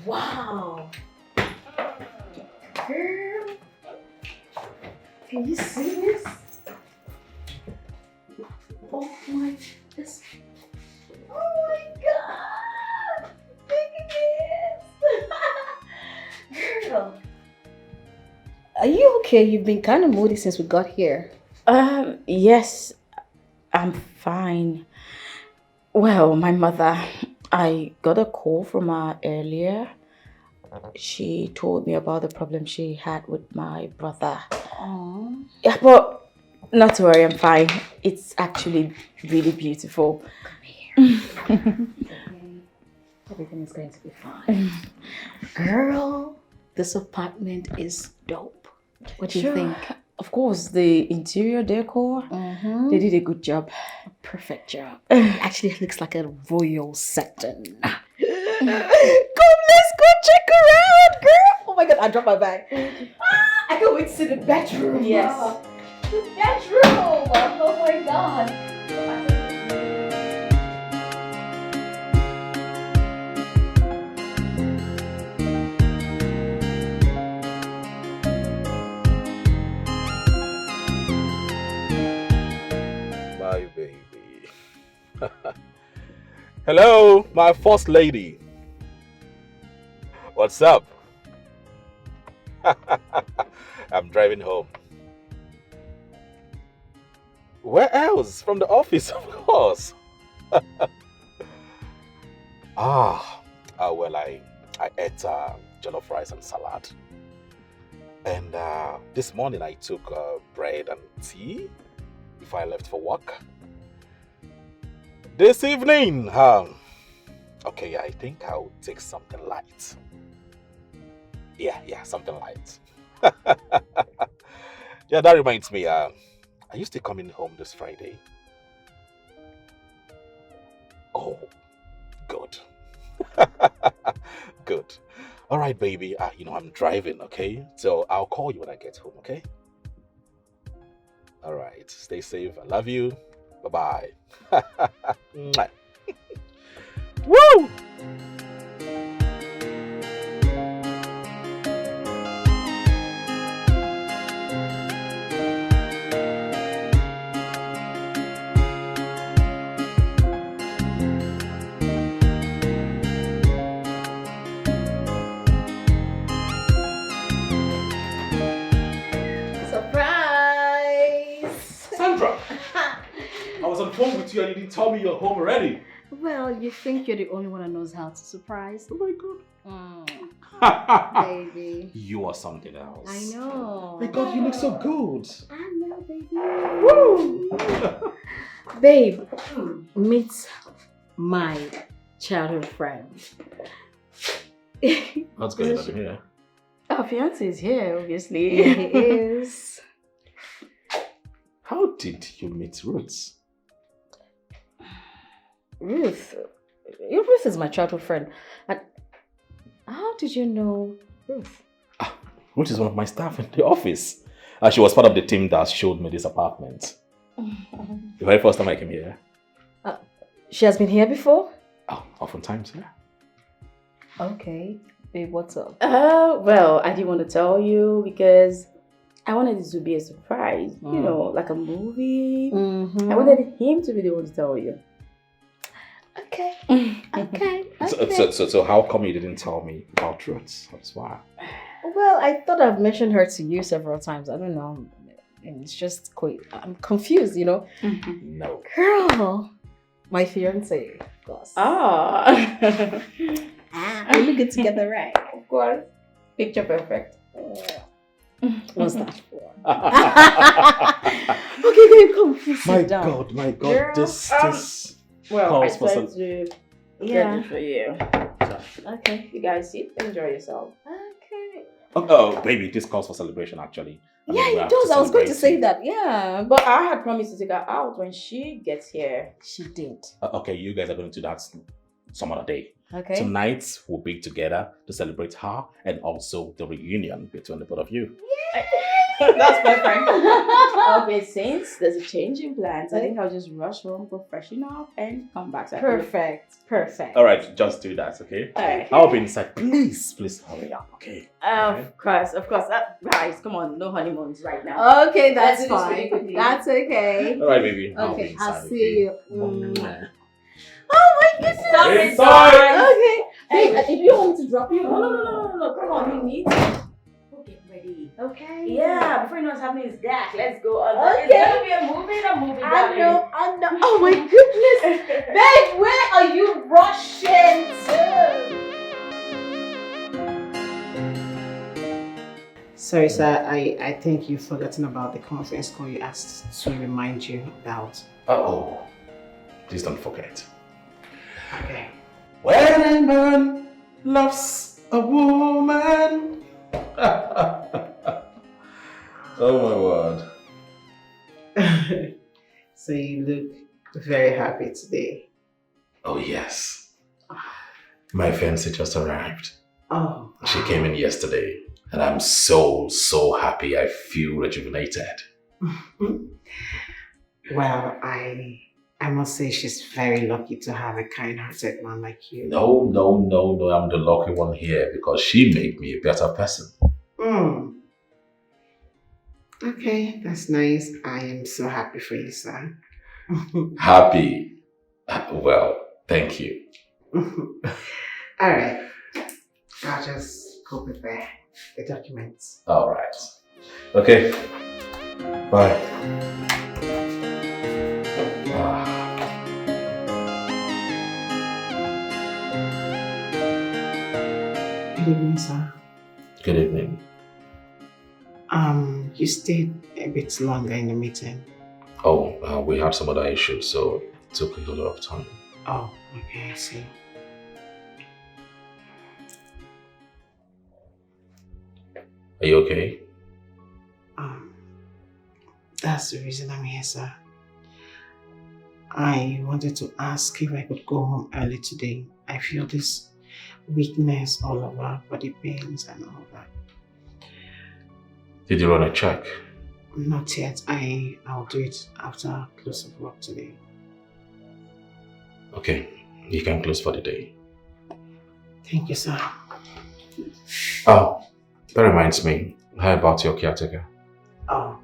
Wow. Girl. Can you see this? Oh my, this. Oh my God. Look at this. Girl. Are you okay? You've been kind of moody since we got here. Yes, I'm fine. Well, my mother, I got a call from her earlier. She told me about the problem she had with my brother. Aww. Yeah, but not to worry, I'm fine. It's actually really beautiful. Come here. Everything is going to be fine. Girl, this apartment is dope. What do you think? Of course, the interior decor, they did a good job. A perfect job. Actually, it looks like a royal setting. Come, let's go check around, girl. Oh my God, I dropped my bag. I can't wait to see the bedroom. Yes. The bedroom. Oh my God. My baby. Hello, my first lady. What's up? I'm driving home. Where else? From the office, of course. Well, I ate jollof rice and salad. And this morning I took bread and tea before I left for work. This evening, okay, I think I'll take something light. Yeah, something light. Yeah, that reminds me, are you still coming home this Friday? Oh, good. Good. All right, baby, I'm driving, okay? So I'll call you when I get home, okay? All right, stay safe. I love you. Bye-bye. Mwah. Woo! Sandra! I was on the phone with you and you didn't tell me you're home already. Well, you think you're the only one that knows how to surprise. Oh my God. Baby. You are something else. I know. My God, you look so good. I know, baby. Woo! Babe, meet my childhood friend. What's going on here? Our fiance is here, obviously. Yeah, he is. How did you meet Ruth? Ruth is my childhood friend. And how did you know Ruth? Ruth is one of my staff in the office. She was part of the team that showed me this apartment. The very first time I came here. She has been here before? Oh, oftentimes, yeah. Okay. Babe, what's up? Well, I didn't want to tell you because I wanted it to be a surprise. You know, like a movie. Mm-hmm. I wanted him to be the one to tell you. Okay. Okay. So how come you didn't tell me about truths? That's why. Well, I thought I've mentioned her to you several times. I don't know. And it's just quite, I'm confused, you know? No. Girl, my fiance, of course. Ah. We look good together, right? Of course. Picture perfect. What's that for? Okay, babe, come, please My sit down. God, my God, Girl, this Well, calls I for tried some. to get Yeah. it for you. Okay. You guys sit, enjoy yourself. Okay. Oh, baby, this calls for celebration, actually. I mean, we Yeah, have it does. to I was going to celebrate say you. that. Yeah. But I had promised to take her out when she gets here. She did. Okay, you guys are going to do that some other day. Okay. Tonight, we'll be together to celebrate her and also the reunion between the both of you. That's perfect. Okay, since there's a change in plans, I think I'll just rush home, go freshen up, and come back. Perfect. Perfect. All right, just do that, okay? Alright. I'll be inside. Please hurry up, okay? Of course. Guys, come on, no honeymoons right now. Okay, that's Let's do this really fine. quickly. That's okay. All right, baby. Okay, I'll inside, see you. Mwah. Oh my goodness. Stop it, Inside. guys. Okay. Hey, if you want me to drop you, no. Come on, you need to get ready. Okay. Yeah, before you know what's happening is that. Let's go on. Okay. It's gonna be a movie. I know. Oh my goodness. Babe, where are you rushing to? Sorry, sir. I think you've forgotten about the conference call you asked to remind you about. Uh-oh. Please don't forget. Okay. When a man loves a woman. Oh my word. So you look very happy today. Oh yes. My fiancée just arrived. Oh. She came in yesterday and I'm so happy. I feel rejuvenated. Well, I must say she's very lucky to have a kind-hearted man like you. No, I'm the lucky one here because she made me a better person. Okay, that's nice. I am so happy for you, sir. Happy? Well, thank you. All right. I'll just go prepare the documents. All right. Okay. Bye. Good evening, sir. Good evening. You stayed a bit longer in the meeting. Oh, we had some other issues, so it took a lot of time. Oh, okay, I see. Are you okay? That's the reason I'm here, sir. I wanted to ask if I could go home early today. I feel this weakness all over, body pains and all that. Did you run a check? Not yet. I'll do it after close of work today. Okay, you can close for the day. Thank you, sir. Oh, that reminds me. How about your caretaker? Oh,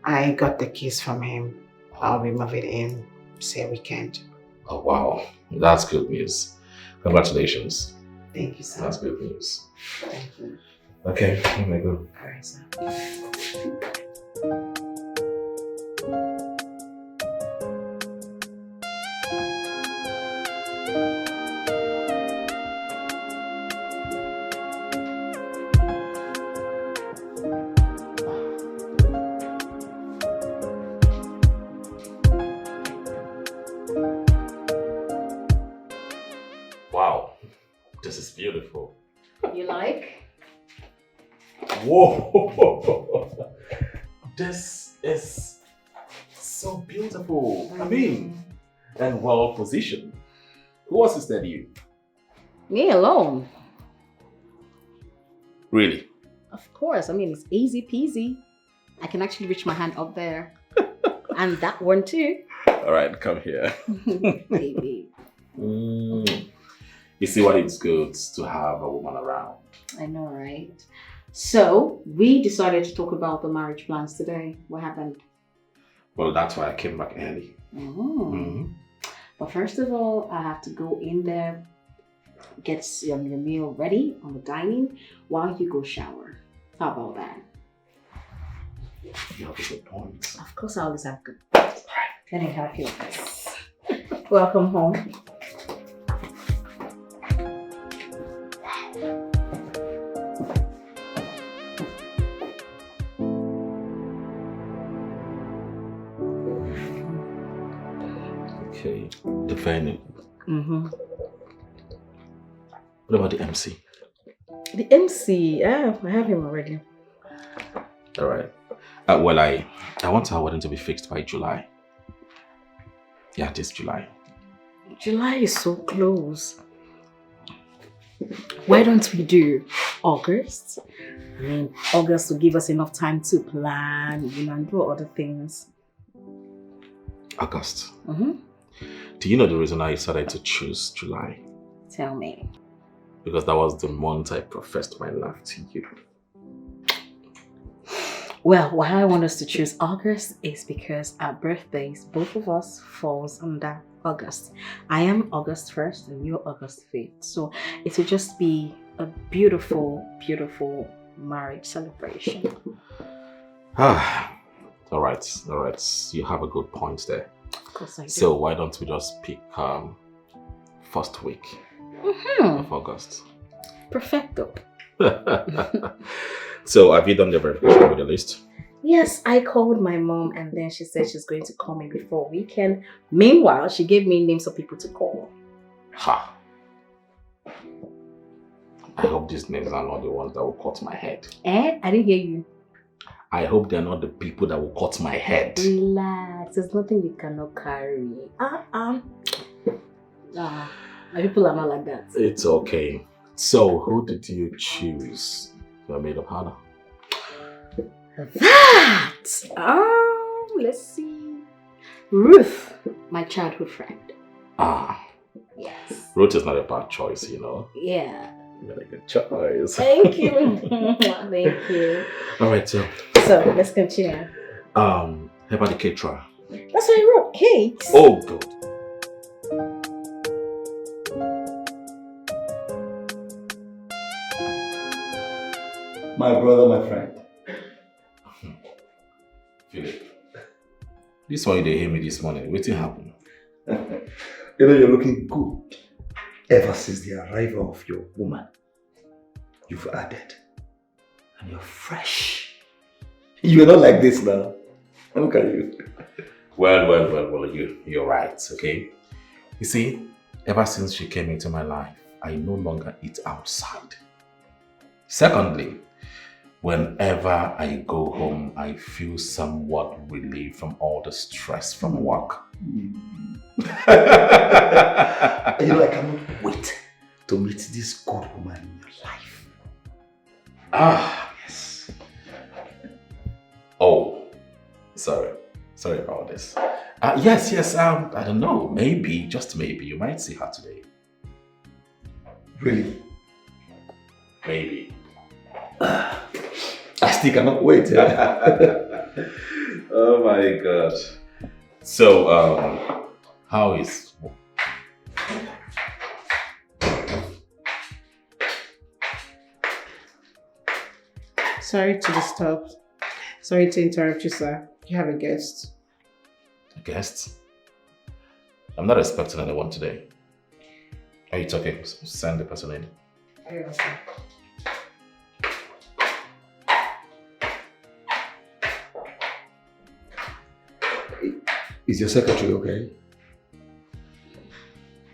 I got the keys from him. I'll be moving in, say weekend. Oh, wow. That's good news. Congratulations. Thank you, sir. That's good news. Thank you. Okay, here we go. Alright, sir. Wow, this is beautiful. You like? Whoa! This is so beautiful. I mean, and well positioned. Who assisted you? Me alone. Really? Of course. I mean, it's easy peasy. I can actually reach my hand up there. And that one too. All right, come here. Baby. You see what it's good to have a woman around. I know, right? So, we decided to talk about the marriage plans today. What happened? Well, that's why I came back early. But first of all, I have to go in there, get your meal ready on the dining while you go shower. How about that? You have a good point. Of course, I always have good points. Let me help you with this. Welcome home. Okay, the venue. What about the MC? The MC, I have him already. All right. Well, I want our wedding to be fixed by July. Yeah, this July. July is so close. Why don't we do August? I mean, August will give us enough time to plan, and do other things. August. Do you know the reason I decided to choose July? Tell me. Because that was the month I professed my love to you. Well, why I want us to choose August is because our birthdays, both of us, falls under August. I am August 1st and you're August 5th. So it will just be a beautiful, beautiful marriage celebration. All right. You have a good point there. Of course I do. So why don't we just pick first week of August? Perfecto. So have you done the verification with the list? Yes, I called my mom and then she said she's going to call me before weekend. Meanwhile, she gave me names of people to call. Ha! I hope these names are not the ones that will cut my head. I didn't hear you. I hope they're not the people that will cut my head. Relax, there's nothing you cannot carry. My people are not like that. It's okay. So, who did you choose for a maid of honor? That! Let's see. Ruth, my childhood friend. Yes. Ruth is not a bad choice, Yeah. You got a good choice. Thank you. Thank you. Alright, so let's continue. How about the caterer? That's what I wrote, cakes. Oh, good. My brother, my friend. Philip, this one you didn't hear me this morning. What happened? You're looking good. Ever since the arrival of your woman, you've added. And you're fresh. You're not like this now. Look at you. Well, you're right, okay? You see, ever since she came into my life, I no longer eat outside. Secondly, whenever I go home, I feel somewhat relieved from all the stress from work. I cannot wait to meet this good woman in your life. Yes. Oh, sorry about this. Yes, I don't know, maybe, just maybe, you might see her today. Really? Maybe. I still cannot wait. Oh my God. So, how is... Sorry to disturb. Sorry to interrupt you, sir. You have a guest. A guest? I'm not expecting anyone today. It's okay. Send the person in. Very well, sir. Is your secretary okay?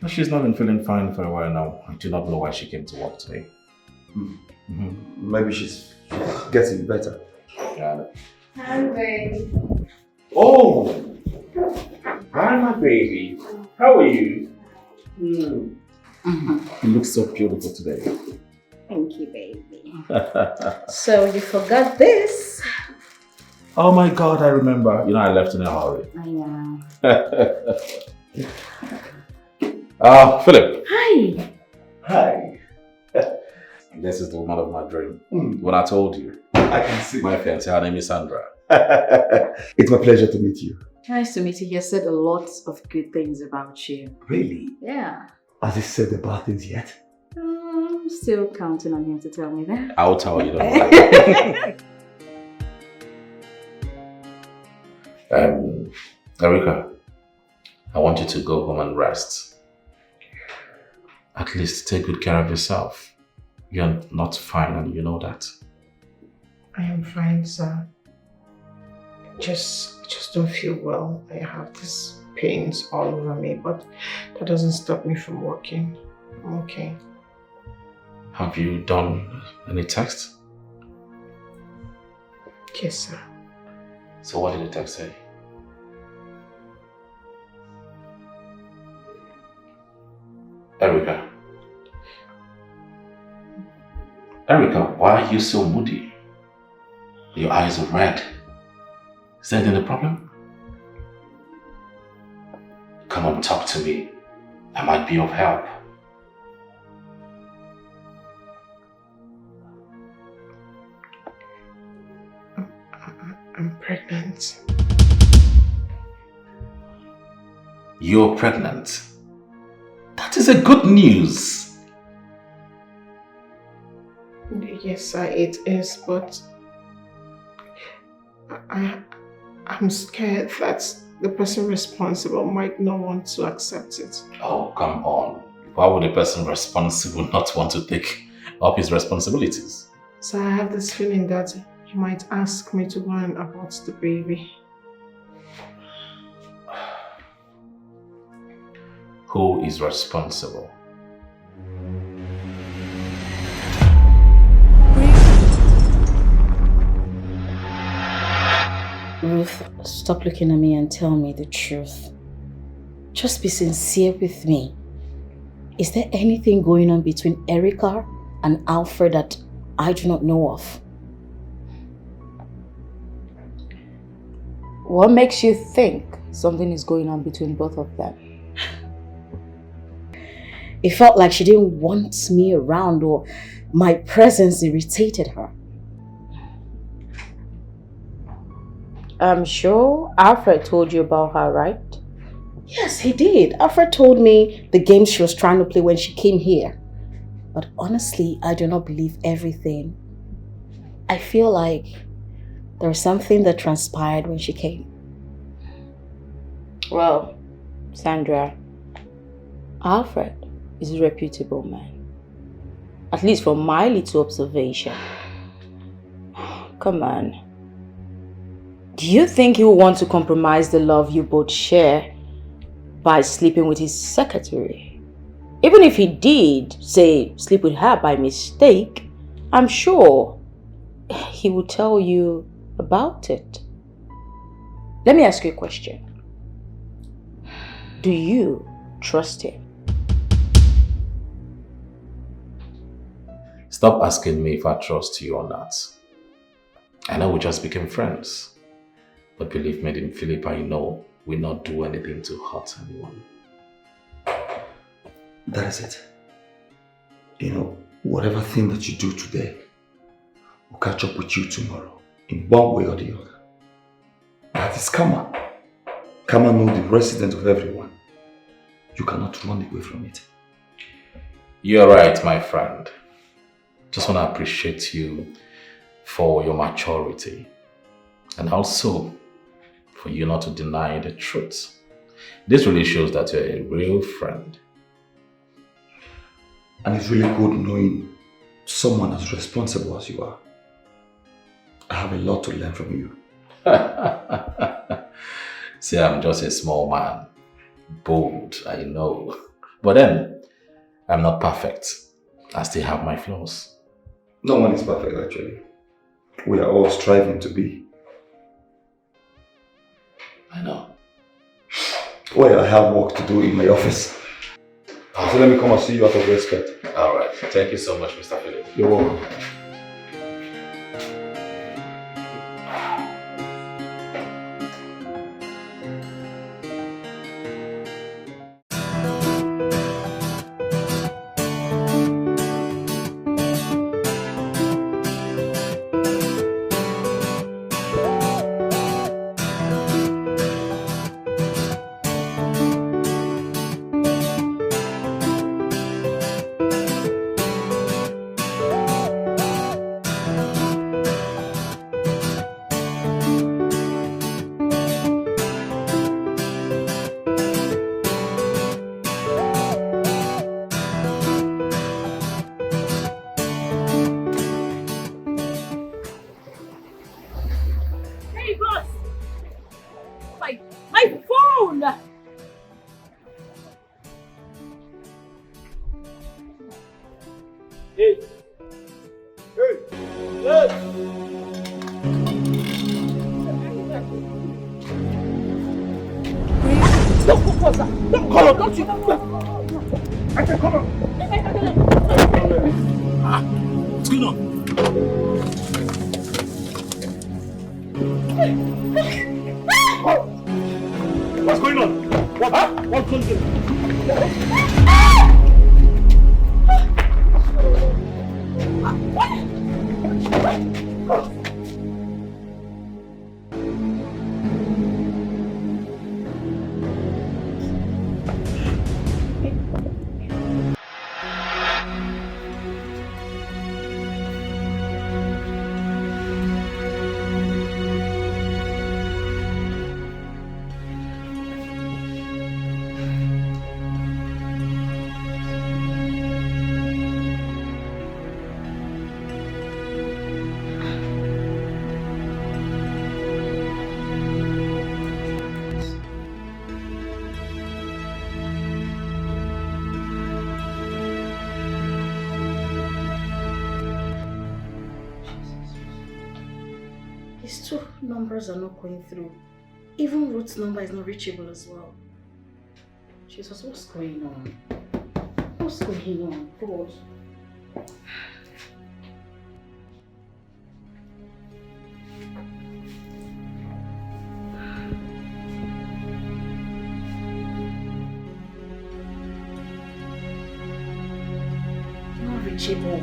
No, she's not been feeling fine for a while now. I do not know why she came to work today. Maybe she's getting better. Yeah. Hi, baby. Oh! Hi, my baby. How are you? You look so beautiful today. Thank you, baby. So you forgot this. Oh my God, I remember. You know, I left in a hurry. I know. Philip. Hi. Hi. This is the woman of my dream. When I told you. I can see. My fiancée, her name is Sandra. It's my pleasure to meet you. Nice to meet you. He has said a lot of good things about you. Really? Yeah. Has he said the bad things yet? I'm still counting on him to tell me that. I'll tell you. Don't worry. Erica, I want you to go home and rest. At least take good care of yourself. You're not fine and you know that. I am fine, sir. Just don't feel well. I have these pains all over me, but that doesn't stop me from working. I'm okay. Have you done any text? Yes, sir. So what did the text say? Erica, why are you so moody? Your eyes are red. Is there any problem? Come on, talk to me. I might be of help. I'm pregnant. You're pregnant? That is a good news. Yes, sir, it is, but I'm scared that the person responsible might not want to accept it. Oh, come on. Why would a person responsible not want to take up his responsibilities? So I have this feeling that he might ask me to go and abort the baby. Who is responsible? Ruth, stop looking at me and tell me the truth. Just be sincere with me. Is there anything going on between Erica and Alfred that I do not know of? What makes you think something is going on between both of them? It felt like she didn't want me around, or my presence irritated her. I'm sure Alfred told you about her, right? Yes, he did. Alfred told me the game she was trying to play when she came here. But honestly, I do not believe everything. I feel like there was something that transpired when she came. Well, Sandra, Alfred is a reputable man. At least from my little observation. Come on. Do you think he will want to compromise the love you both share by sleeping with his secretary? Even if he did, say, sleep with her by mistake, I'm sure he will tell you about it. Let me ask you a question. Do you trust him? Stop asking me if I trust you or not. I know we just became friends. But believe me, in Philip, I know we'll not do anything to hurt anyone. That is it. You know, whatever thing that you do today will catch up with you tomorrow in one way or the other. That is karma. Karma knows the resident of everyone. You cannot run away from it. You're right, my friend. Just want to appreciate you for your maturity. And also for you not to deny the truth. This really shows that you're a real friend. And it's really good knowing someone as responsible as you are. I have a lot to learn from you. See, I'm just a small man. Bold, I know. But then, I'm not perfect. I still have my flaws. No one is perfect, actually. We are all striving to be. I know. Well, I have work to do in my office. So let me come and see you out of respect. Alright, thank you so much, Mr. Philip. You're welcome. Hey! Hey! Hey! No, what's that? No, come on, don't you? I said, come on. What's going on? What's going on? What? Huh? What's going on? His two numbers are not going through. Even Ruth's number is not reachable as well. Jesus, what's going on? What's going on? God. Not reachable.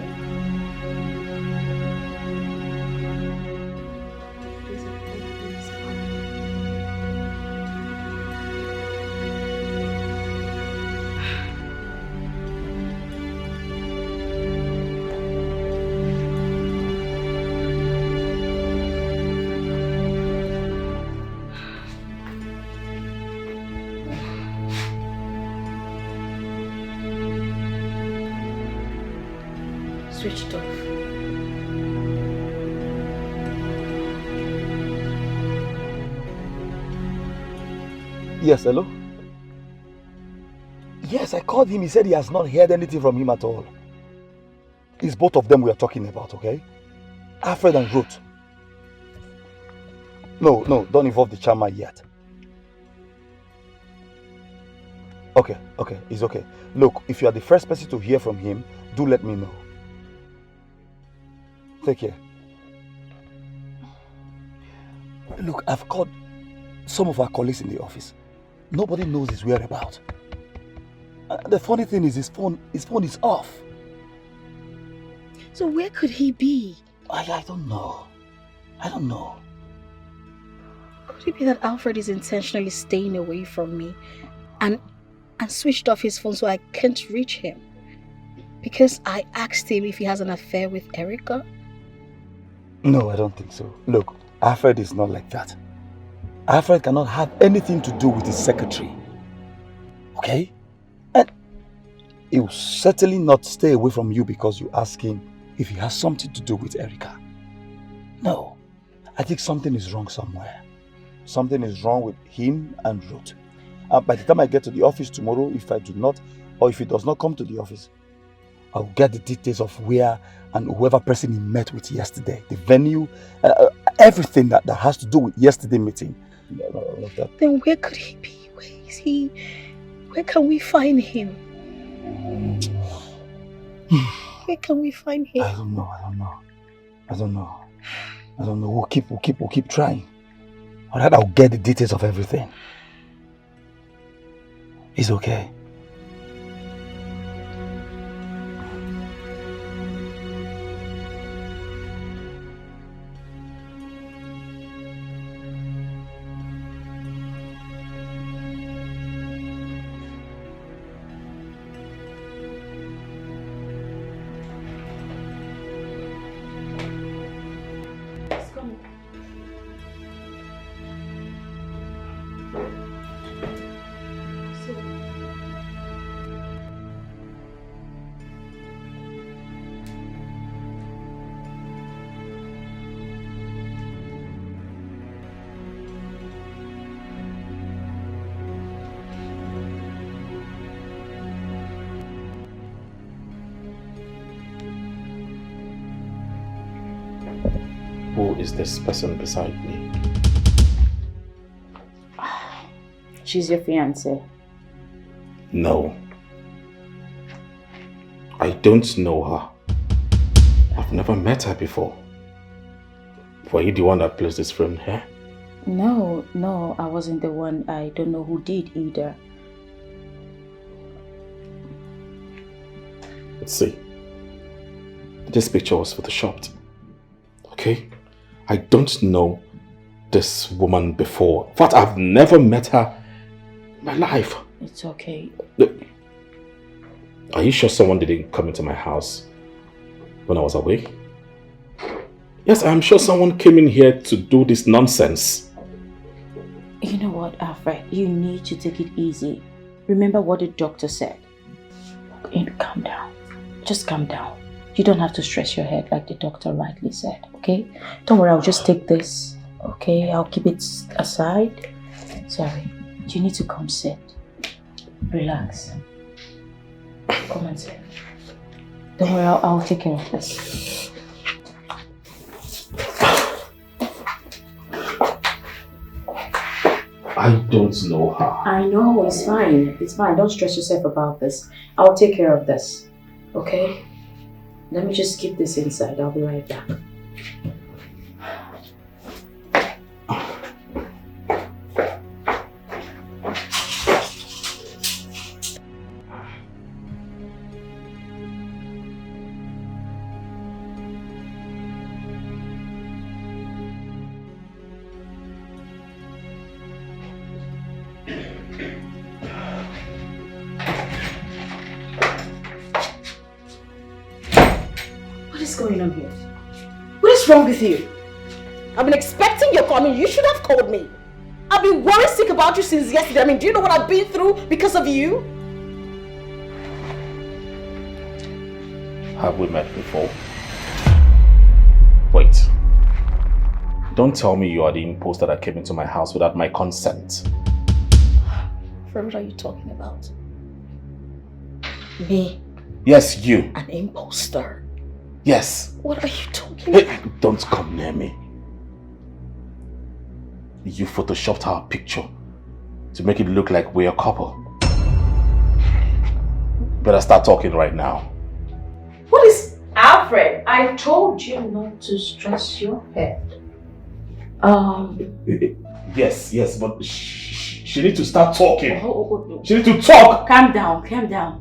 Switched off. Yes, hello? Yes, I called him. He said he has not heard anything from him at all. It's both of them we are talking about, okay? Alfred and Ruth. No, don't involve the chairman yet. Okay, it's okay. Look, if you are the first person to hear from him, do let me know. Take care. Look, I've called some of our colleagues in the office. Nobody knows his whereabouts. The funny thing is his phone is off. So where could he be? I don't know. I don't know. Could it be that Alfred is intentionally staying away from me and switched off his phone so I can't reach him? Because I asked him if he has an affair with Erica? No, I don't think so. Look, Alfred is not like that. Alfred cannot have anything to do with his secretary. Okay? And he will certainly not stay away from you because you ask him if he has something to do with Erica. No. I think something is wrong somewhere. Something is wrong with him and Ruth. By the time I get to the office tomorrow, if I do not, or if he does not come to the office, I'll get the details of where and whoever person he met with yesterday, the venue, everything that has to do with yesterday's meeting. Then where could he be? Where is he? Where can we find him? Where can we find him? I don't know. We'll keep trying. Alright, I'll get the details of everything. It's okay. Who is this person beside me? She's your fiancée. No. I don't know her. I've never met her before. Were you the one that placed this framed hair? No, I wasn't the one. I don't know who did either. Let's see. This picture was photoshopped. Okay? I don't know this woman before. In fact, I've never met her in my life. It's okay. Are you sure someone didn't come into my house when I was away? Yes, I'm sure someone came in here to do this nonsense. You know what, Alfred? You need to take it easy. Remember what the doctor said. Calm down. Just calm down. You don't have to stress your head like the doctor rightly said, okay? Don't worry, I'll just take this, okay? I'll keep it aside. Sorry. You need to come sit. Relax. Come and sit. Don't worry, I'll take care of this. I don't know her. I know, it's fine. It's fine. Don't stress yourself about this. I'll take care of this. Okay? Let me just keep this inside. I'll be right back. What's wrong with you? I've been expecting your call. I mean, you should have called me. I've been worried sick about you since yesterday. I mean, do you know what I've been through because of you? Have we met before? Wait. Don't tell me you are the imposter that came into my house without my consent. What are you talking about? Me? Yes, you. An imposter? Yes. What are you talking about? Hey, don't come near me. You photoshopped our picture to make it look like we're a couple. Better start talking right now. What is... Alfred, I told you not to stress your head. Yes, but she needs to start talking. Oh. She needs to talk. Calm down.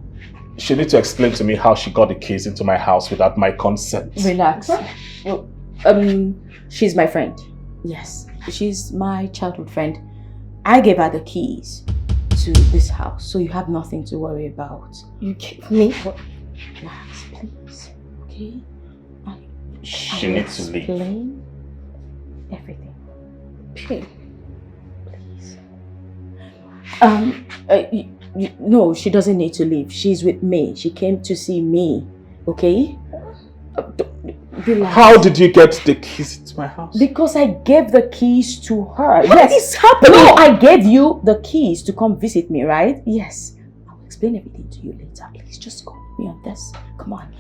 She needs to explain to me how she got the keys into my house without my consent. Relax. Well, she's my friend. Yes, she's my childhood friend. I gave her the keys to this house, so you have nothing to worry about. You gave me? Relax, please. Okay? She needs to leave. Explain everything. Please. No, she doesn't need to leave. She's with me. She came to see me. Okay? Relax. How did you get the keys to my house? Because I gave the keys to her. What is happening? No, I gave you the keys to come visit me, right? Yes. I'll explain everything to you later. Please just go with me on this. Come on.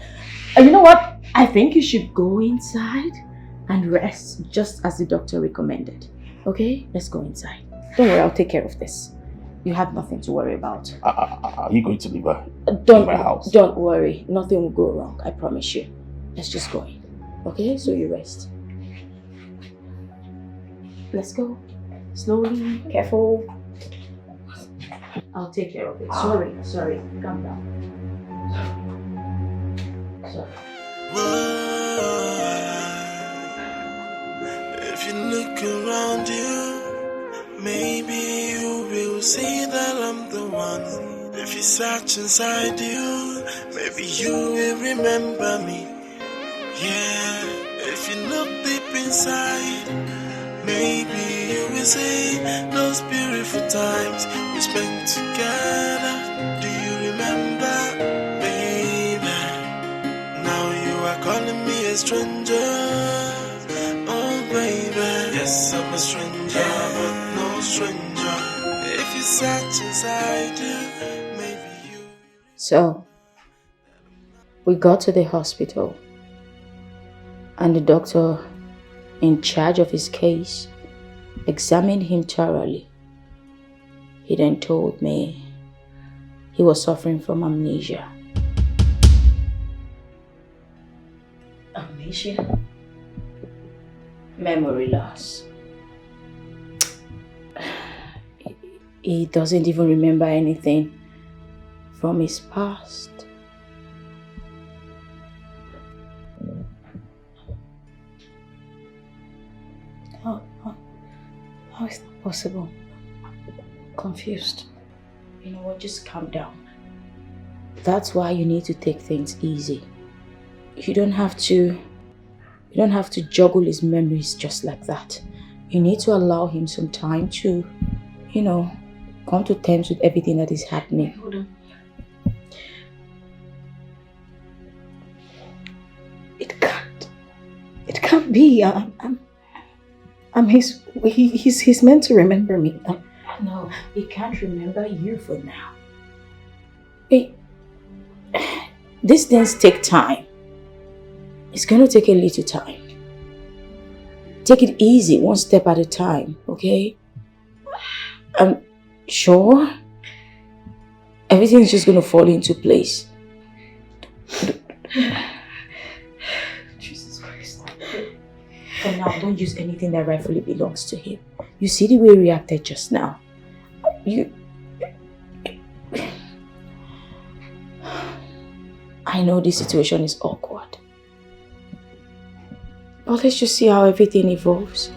And you know what? I think you should go inside and rest just as the doctor recommended. Okay? Let's go inside. Don't worry, I'll take care of this. You have nothing to worry about. Are you going to leave her in my house? Don't worry. Nothing will go wrong. I promise you. Let's just go in. Okay? So you rest. Let's go. Slowly. Careful. I'll take care of it. Sorry. Calm down. Sorry. If you look around you, maybe you will see that I'm the one. If you search inside you, maybe you will remember me. Yeah, if you look deep inside, maybe you will see those beautiful times we spent together. Do you remember, baby? Now you are calling me a stranger. Oh, baby. Yes, I'm a stranger, but no stranger. If you search inside you, maybe you... So, we got to the hospital and the doctor in charge of his case, examined him thoroughly. He then told me he was suffering from amnesia. Amnesia? Memory loss. He doesn't even remember anything from his past. How is that possible? Confused. You know what, just calm down. That's why you need to take things easy. You don't have to juggle his memories just like that. You need to allow him some time to, come to terms with everything that is happening. Hold on. It can't be. He's meant to remember me. No, he can't remember you for now. These things take time. It's going to take a little time. Take it easy, one step at a time, okay? I'm sure everything's just going to fall into place. Jesus Christ. For now, don't use anything that rightfully belongs to him. You see the way he reacted just now? I know this situation is awkward. But let's just see how everything evolves.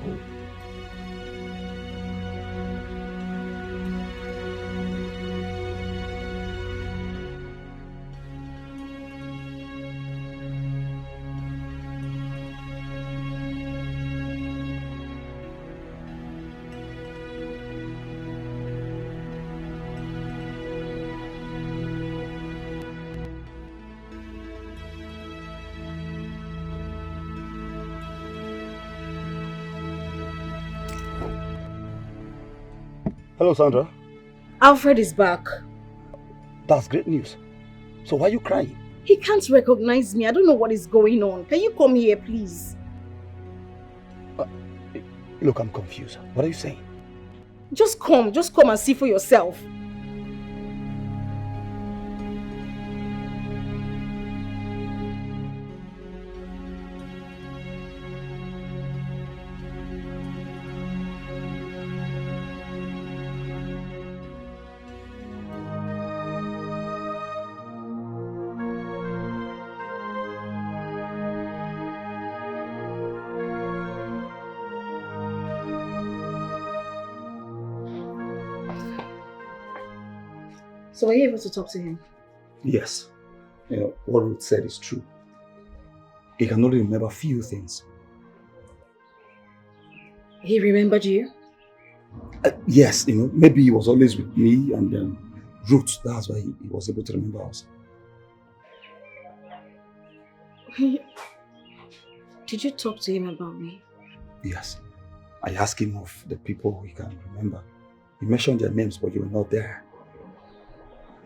Hello, Sandra. Alfred is back. That's great news. So why are you crying? He can't recognize me. I don't know what is going on. Can you come here, please? Look, I'm confused. What are you saying? Just come and see for yourself. So were you able to talk to him? Yes. What Ruth said is true. He can only remember few things. He remembered you? Yes, maybe he was always with me and Ruth, that's why he was able to remember us. Did you talk to him about me? Yes. I asked him of the people he can remember. He mentioned their names, but you were not there.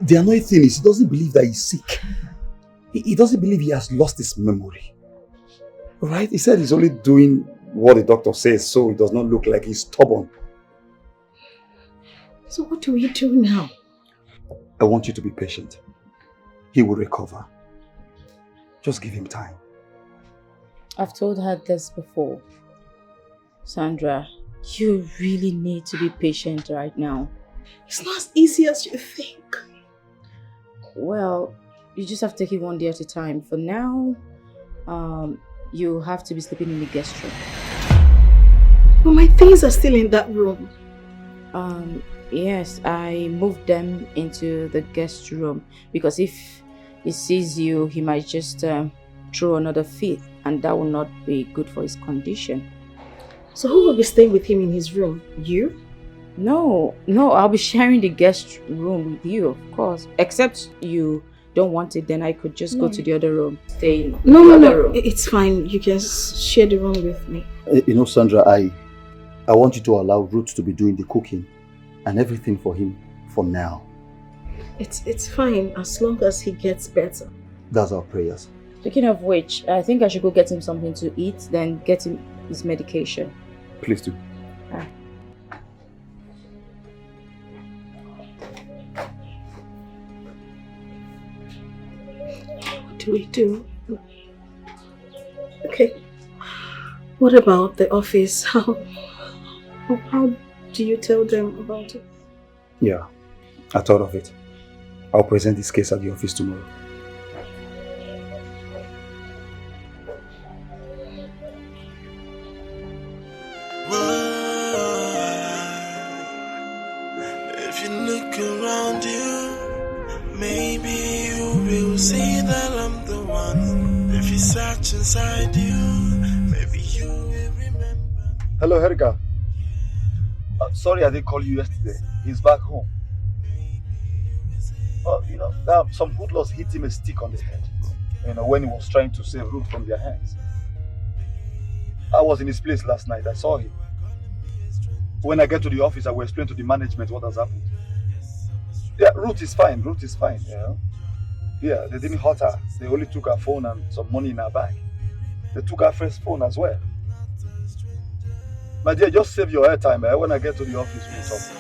The annoying thing is he doesn't believe that he's sick. He doesn't believe he has lost his memory. Right? He said he's only doing what the doctor says so he does not look like he's stubborn. So what do we do now? I want you to be patient. He will recover. Just give him time. I've told her this before. Sandra, you really need to be patient right now. It's not as easy as you think. Well, you just have to take it one day at a time. For now, you have to be sleeping in the guest room. But my things are still in that room. Yes, I moved them into the guest room because if he sees you, he might just throw another fit, and that will not be good for his condition. So who will be staying with him in his room? You? No, I'll be sharing the guest room with you, of course. Except you don't want it, then I could just go to the other room. Stay in the other room. It's fine. You can share the room with me. Sandra, I want you to allow Ruth to be doing the cooking and everything for him for now. It's fine as long as he gets better. That's our prayers. Speaking of which, I think I should go get him something to eat, then get him his medication. Please do. What do we do? Okay. What about the office? How do you tell them about it? Yeah, I thought of it. I'll present this case at the office tomorrow. If you look around you, maybe you will see that I'm the one. If you search inside you, maybe you will remember. Hello, Herika. Sorry I didn't call you yesterday. He's back home. Some hoodlums hit him a stick on the head. When he was trying to save Ruth from their hands. I was in his place last night. I saw him. When I get to the office, I will explain to the management what has happened. Yeah, Ruth is fine. Ruth is fine. Yeah, they didn't hurt her. They only took her phone and some money in her bag. They took her first phone as well. My dear, just save your airtime. When I get to the office, we'll talk.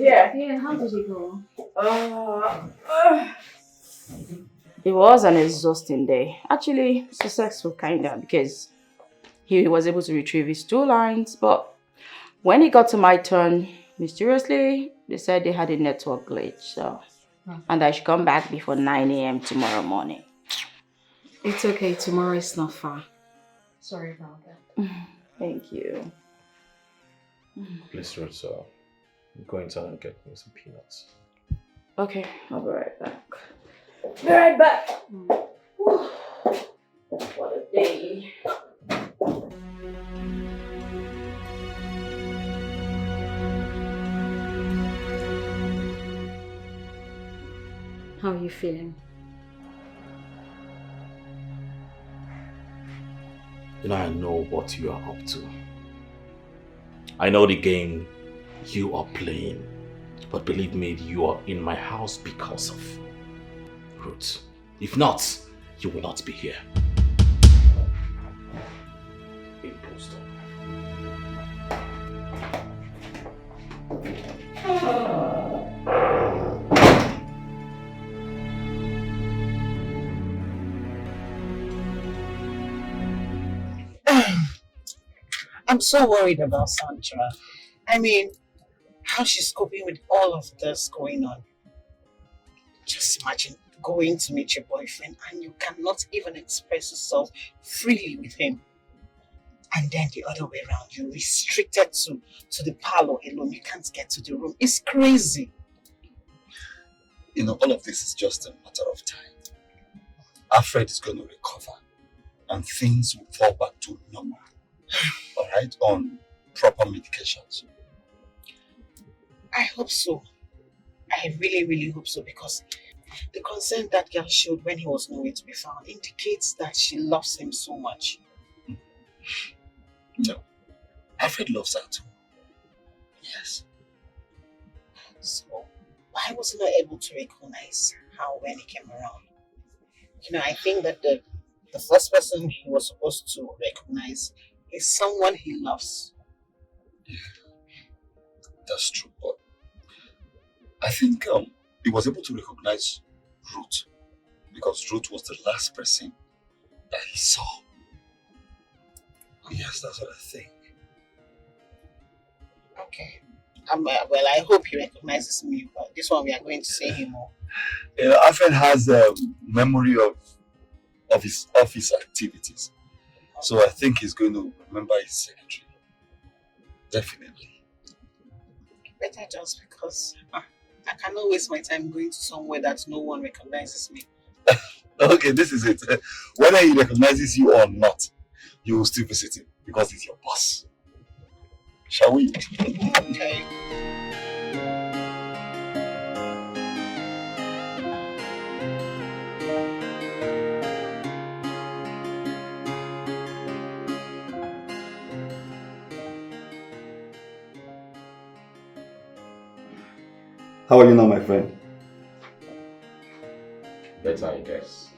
Yeah, how did it go? It was an exhausting day. Actually, successful kinda, because he was able to retrieve his 2 lines, but when it got to my turn, mysteriously, they said they had a network glitch, and I should come back before 9 a.m. tomorrow morning. It's okay, tomorrow is not far. Sorry about that. Thank you. Please, Ruth, go inside and get me some peanuts. Okay, I'll be right back. Be right back. What a day. How are you feeling? I know what you are up to. I know the game you are playing. But believe me, you are in my house because of Ruth. If not, you will not be here. Impostor. I'm so worried about Sandra. I mean, how she's coping with all of this going on. Just imagine going to meet your boyfriend and you cannot even express yourself freely with him. And then the other way around, you're restricted to the parlor alone. You can't get to the room. It's crazy. All of this is just a matter of time. Alfred is going to recover and things will fall back to normal. Alright? On proper medications. I hope so. I really, really hope so, because the concern that girl showed when he was nowhere to be found indicates that she loves him so much. No. Alfred loves her too. Yes. So, why wasn't I able to recognize her when he came around? I think that the first person he was supposed to recognize is someone he loves. Yeah. That's true, but I think he was able to recognize Ruth because Ruth was the last person that he saw. Yes, that's what I think. Okay. Well, I hope he recognizes me, but this one we are going to see him more. Alfred has a memory of his office activities. So I think he's going to remember his secretary. Definitely. Better just because I cannot waste my time going to somewhere that no one recognizes me. Okay, this is it. Whether he recognizes you or not, you will still visit him because he's your boss. Shall we? Okay. How are you now, my friend? Better, I guess.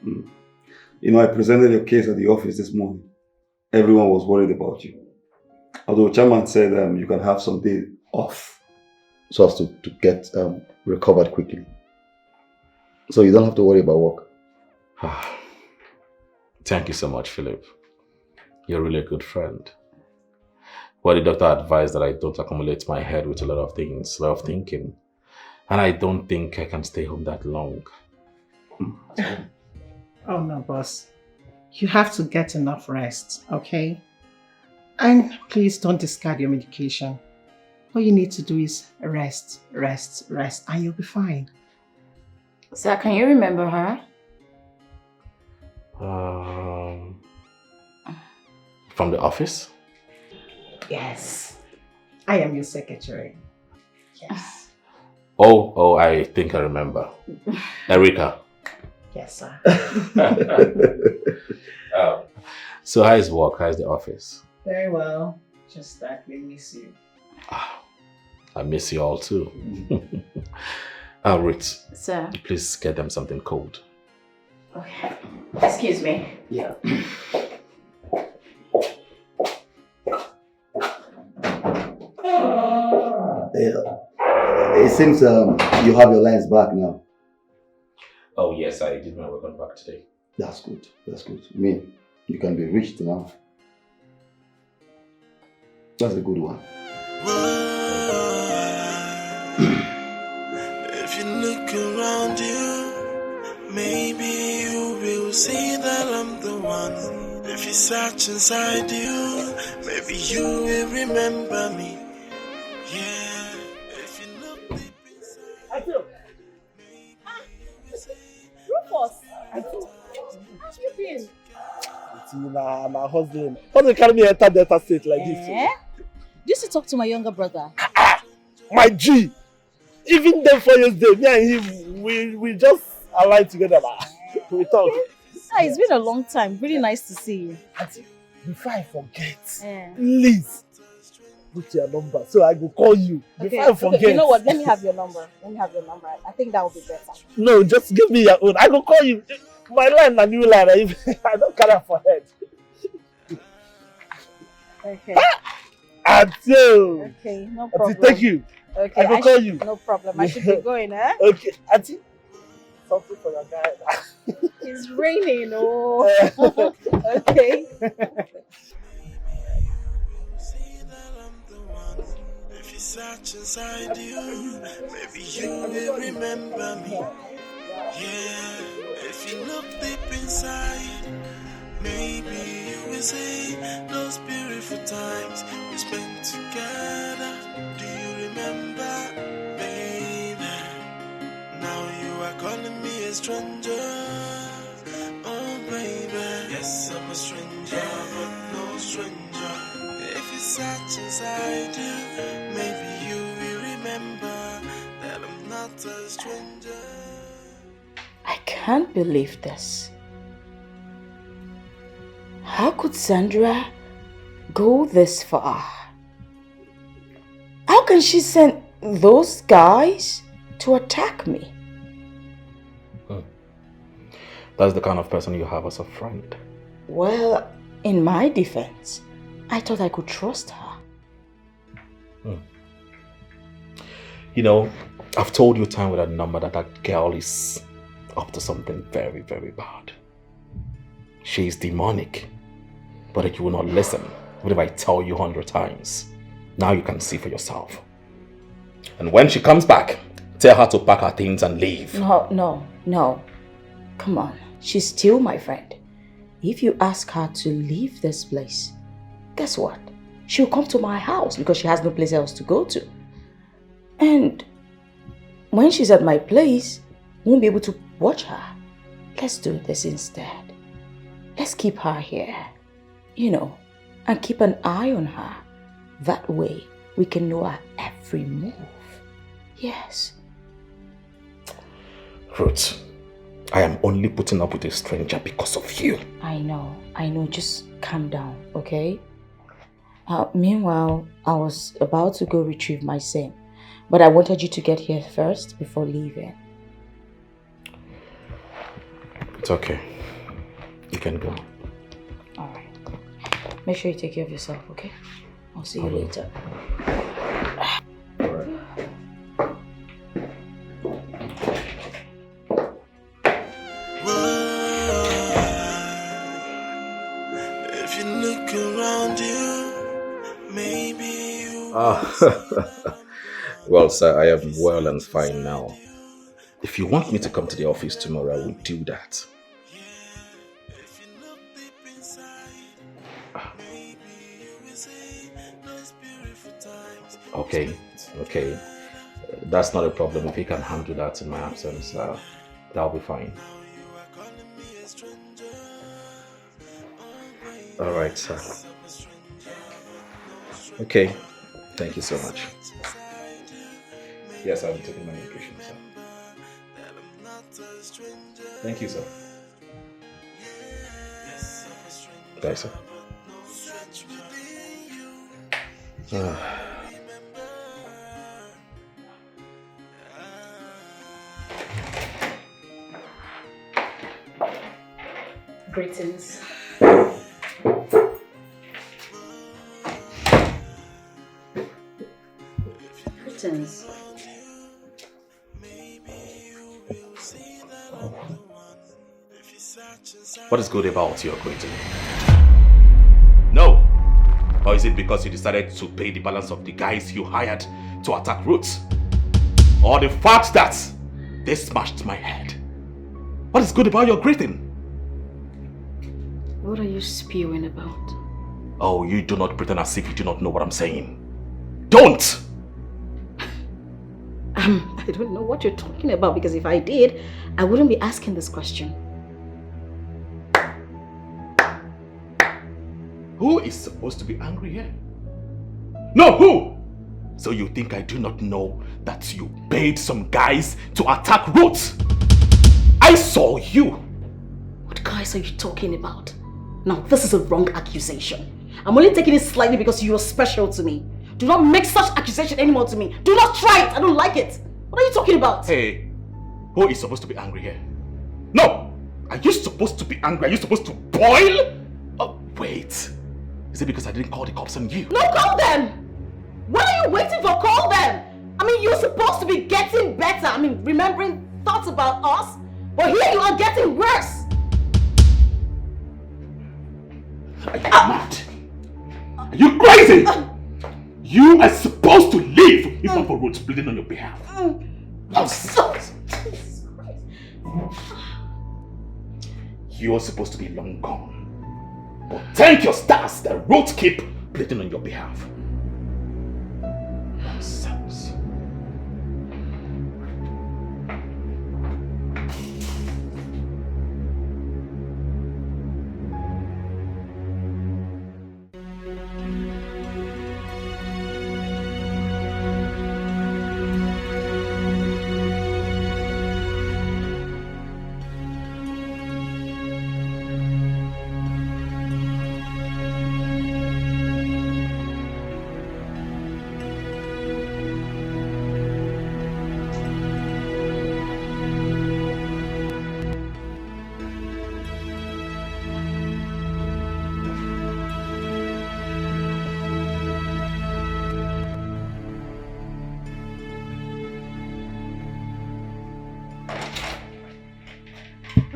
You know, I presented your case at the office this morning. Everyone was worried about you. Although Chairman said you can have some day off so as to get recovered quickly. So you don't have to worry about work. Thank you so much, Philip. You're really a good friend. Well, the doctor advised that I don't accumulate my head with a lot of things, a lot of thinking. And I don't think I can stay home that long. Oh no, boss. You have to get enough rest, okay? And please don't discard your medication. All you need to do is rest, and you'll be fine. Sir, can you remember her? From the office? Yes. I am your secretary. Yes. Oh, I think I remember. Erica. Yes, sir. So how is work? How is the office? Very well. Just that we miss you. I miss you all too. Ruth. Sir. Please get them something cold. Okay. Excuse me. Yeah. It seems you have your lines back now. Oh yes, I did my work on back today. That's good. That's good. I mean, you can be reached now. That's a good one. If you look around you, maybe you will see that I'm the one. If you search inside you, maybe you will remember me. Yeah, if you look deep inside. Rufus, how you been? My husband. How they carry me enter Delta State like this? You used to talk to my younger brother. My G! Even then 4 years ago, me and him, we just aligned together. We talk. It's been a long time. Really nice to see you. Auntie, before I forget, please put your number so I will call you. Before I forget. Okay, you know what? Let me have your number. I think that would be better. No, just give me your own. I will call you. My line, a new line. I don't carry it for head. Okay. Auntie! Okay, no problem. Auntie, thank you. Okay, I will call you. No problem. I should be going, eh? Okay, Auntie. Something for your guy. It's raining, oh. Okay. If you search inside you, maybe you will remember me. Yeah, if you look deep inside, maybe you will say those beautiful times we spent together. Do you remember, baby? Now you are calling me a stranger. Oh, baby. Yes, I'm a stranger, but no stranger. If you search inside you, maybe you will remember that I'm not a stranger. I can't believe this. How could Sandra go this far? How can she send those guys to attack me? That's the kind of person you have as a friend. Well, in my defense, I thought I could trust her. You know, I've told you time with that number that girl is up to something very, very bad. She's demonic. But you will not listen. What if I tell you 100 times? Now you can see for yourself. And when she comes back, tell her to pack her things and leave. No. Come on. She's still my friend. If you ask her to leave this place, guess what? She'll come to my house because she has no place else to go to. And when she's at my place, won't be able to watch her. Let's do this instead. Let's keep her here, and keep an eye on her. That way, we can know her every move. Yes. Ruth, I am only putting up with a stranger because of you. I know. Just calm down, okay? Meanwhile, I was about to go retrieve my SIM, but I wanted you to get here first before leaving. It's okay. You can go. Alright. Make sure you take care of yourself, okay? I'll see you later. Alright. If you look around you, maybe you Well, sir, I am well and fine now. If you want me to come to the office tomorrow, I will do that. Okay. That's not a problem. If you can handle that in my absence, that'll be fine. Alright, sir. Okay. Thank you so much. Yes, I'll be taking my medication, sir. Thank you, sir. Bye, sir. Greetings. Greetings. What is good about your greeting? No! Or is it because you decided to pay the balance of the guys you hired to attack Ruth? Or the fact that they smashed my head? What is good about your greeting? What are you spewing about? Oh, you do not pretend as if you do not know what I'm saying. Don't! I don't know what you're talking about, because if I did, I wouldn't be asking this question. Who is supposed to be angry here? No, who? So you think I do not know that you paid some guys to attack Ruth? I saw you! What guys are you talking about? Now, this is a wrong accusation. I'm only taking it slightly because you are special to me. Do not make such accusation anymore to me. Do not try it. I don't like it. What are you talking about? Hey, who is supposed to be angry here? No! Are you supposed to be angry? Are you supposed to boil? Oh, wait. Is it because I didn't call the cops on you? No, call them! What are you waiting for? Call them! I mean, you're supposed to be getting better. I mean, remembering thoughts about us. But here you are getting worse. Are you mad? Are you crazy? You are supposed to leave even for Ruth bleeding on your behalf. Jesus Christ. You're supposed to be long gone. But thank your stars that Ruth keep bleeding on your behalf. Nonsense.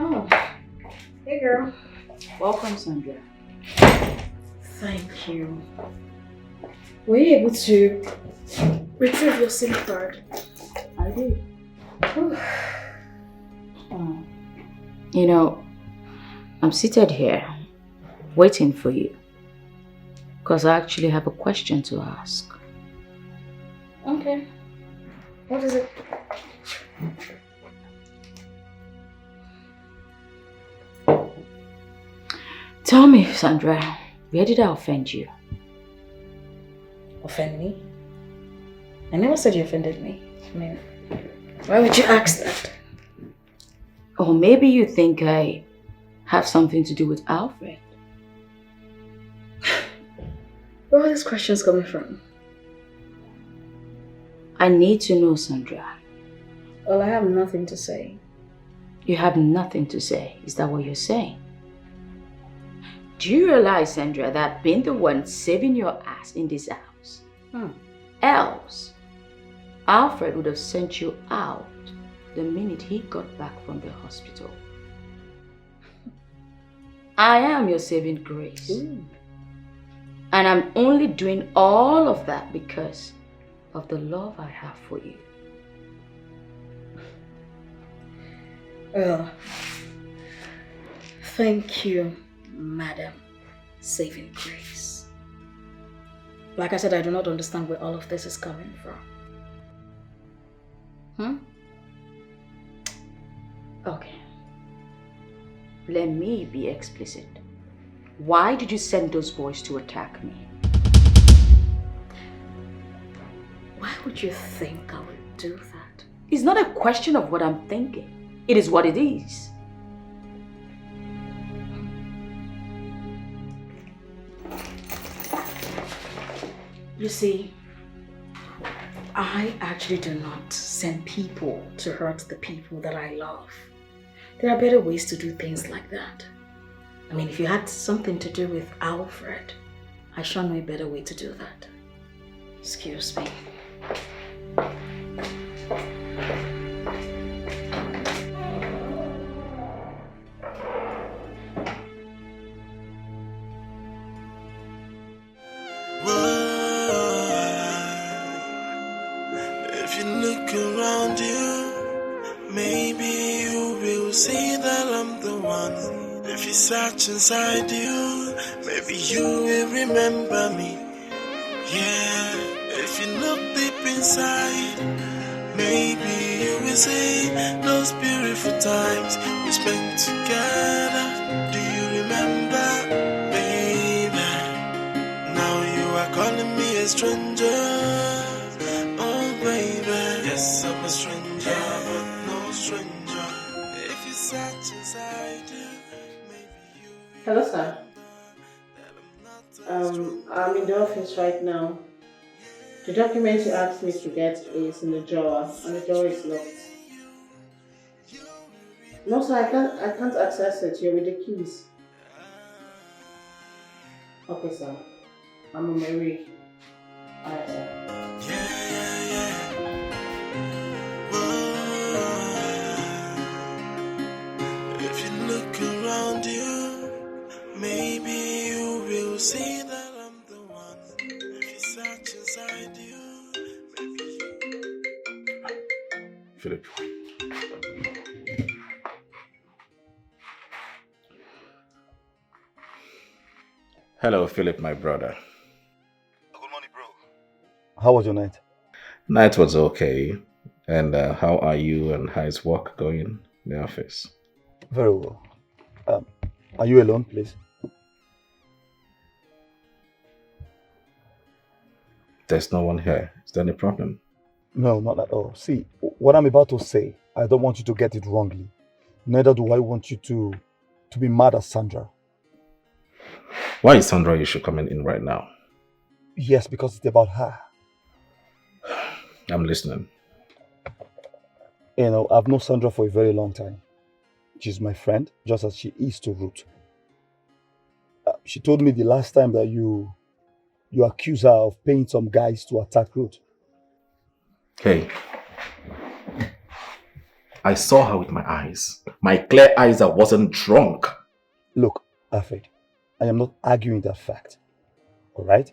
Oh, hey girl. Welcome, Sandra. Thank you. Were you able to retrieve your SIM card? I did. I'm seated here, waiting for you. Because I actually have a question to ask. Okay. What is it? Tell me, Sandra, where did I offend you? Offend me? I never said you offended me. I mean, why would you ask that? Or maybe you think I have something to do with Alfred. Where are these questions coming from? I need to know, Sandra. Well, I have nothing to say. You have nothing to say. Is that what you're saying? Do you realize, Sandra, that being the one saving your ass in this house, else Alfred would have sent you out the minute he got back from the hospital. I am your saving grace. And I'm only doing all of that because of the love I have for you. Well, thank you, Madam Saving Grace. Like I said, I do not understand where all of this is coming from. Okay. Let me be explicit. Why did you send those boys to attack me? Why would you think I would do that? It's not a question of what I'm thinking. It is what it is. You see, I actually do not send people to hurt the people that I love. There are better ways to do things like that. I mean, if you had something to do with Alfred, I sure know a better way to do that. Excuse me. If you look around you, maybe you will see that I'm the one. If you search inside you, maybe you will remember me. Yeah, if you look deep inside, maybe you will see those beautiful times we spent together. Do you remember, baby? Now you are calling me a stranger. Oh, baby. Yes, I'm a stranger, but no stranger. If you search inside you, maybe you. Hello, sir. I'm in the office right now. The document you asked me to get is in the drawer, and the drawer is locked. No, sir, I can't access it. You're with the keys. Okay, sir. I'm on my way. Alright, sir. If you look around you, maybe you will see that I'm the one. If you search inside you, maybe you. Philip. Hello, Philip, my brother. Good morning, bro. How was your night? Night was okay. And how are you and how is work going in the office? Very well. Are you alone, please? There's no one here. Is there any problem? No, not at all. See, what I'm about to say, I don't want you to get it wrongly. Neither do I want you to be mad at Sandra. Why is Sandra issue coming in right now? Yes, because it's about her. I'm listening. You know, I've known Sandra for a very long time. She's my friend, just as she is to Ruth. She told me the last time that you accused her of paying some guys to attack Ruth. Hey, I saw her with my eyes. My clear eyes, I wasn't drunk. Look, Alfred, I am not arguing that fact. All right?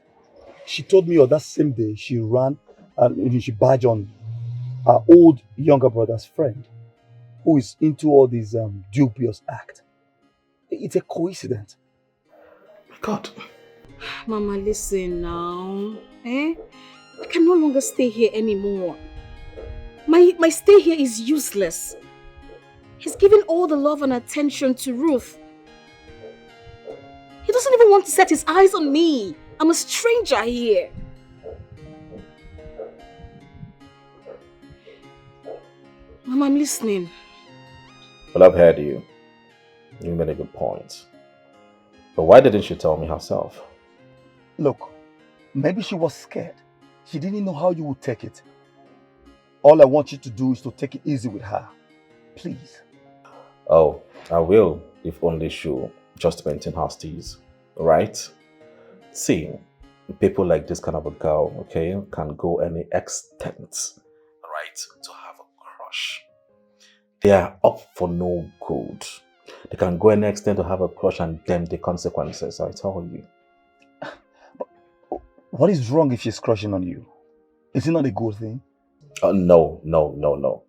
She told me on that same day she ran and she badged on her old younger brother's friend who is into all these dubious acts. It's a coincidence. My God. Mama, listen now. I can no longer stay here anymore. My stay here is useless. He's giving all the love and attention to Ruth. He doesn't even want to set his eyes on me. I'm a stranger here. Mom, I'm listening. Well, I've heard you. You made a good point. But why didn't she tell me herself? Look, maybe she was scared. She didn't know how you would take it. All I want you to do is to take it easy with her. Please. Oh, I will, if only she'll just maintain her steez. Right? See, people like this kind of a girl, okay, can go any extent, right, to have a crush. They are up for no good. They can go any extent to have a crush and blame the consequences, I tell you. What is wrong if she's crushing on you? Is it not a good thing? No.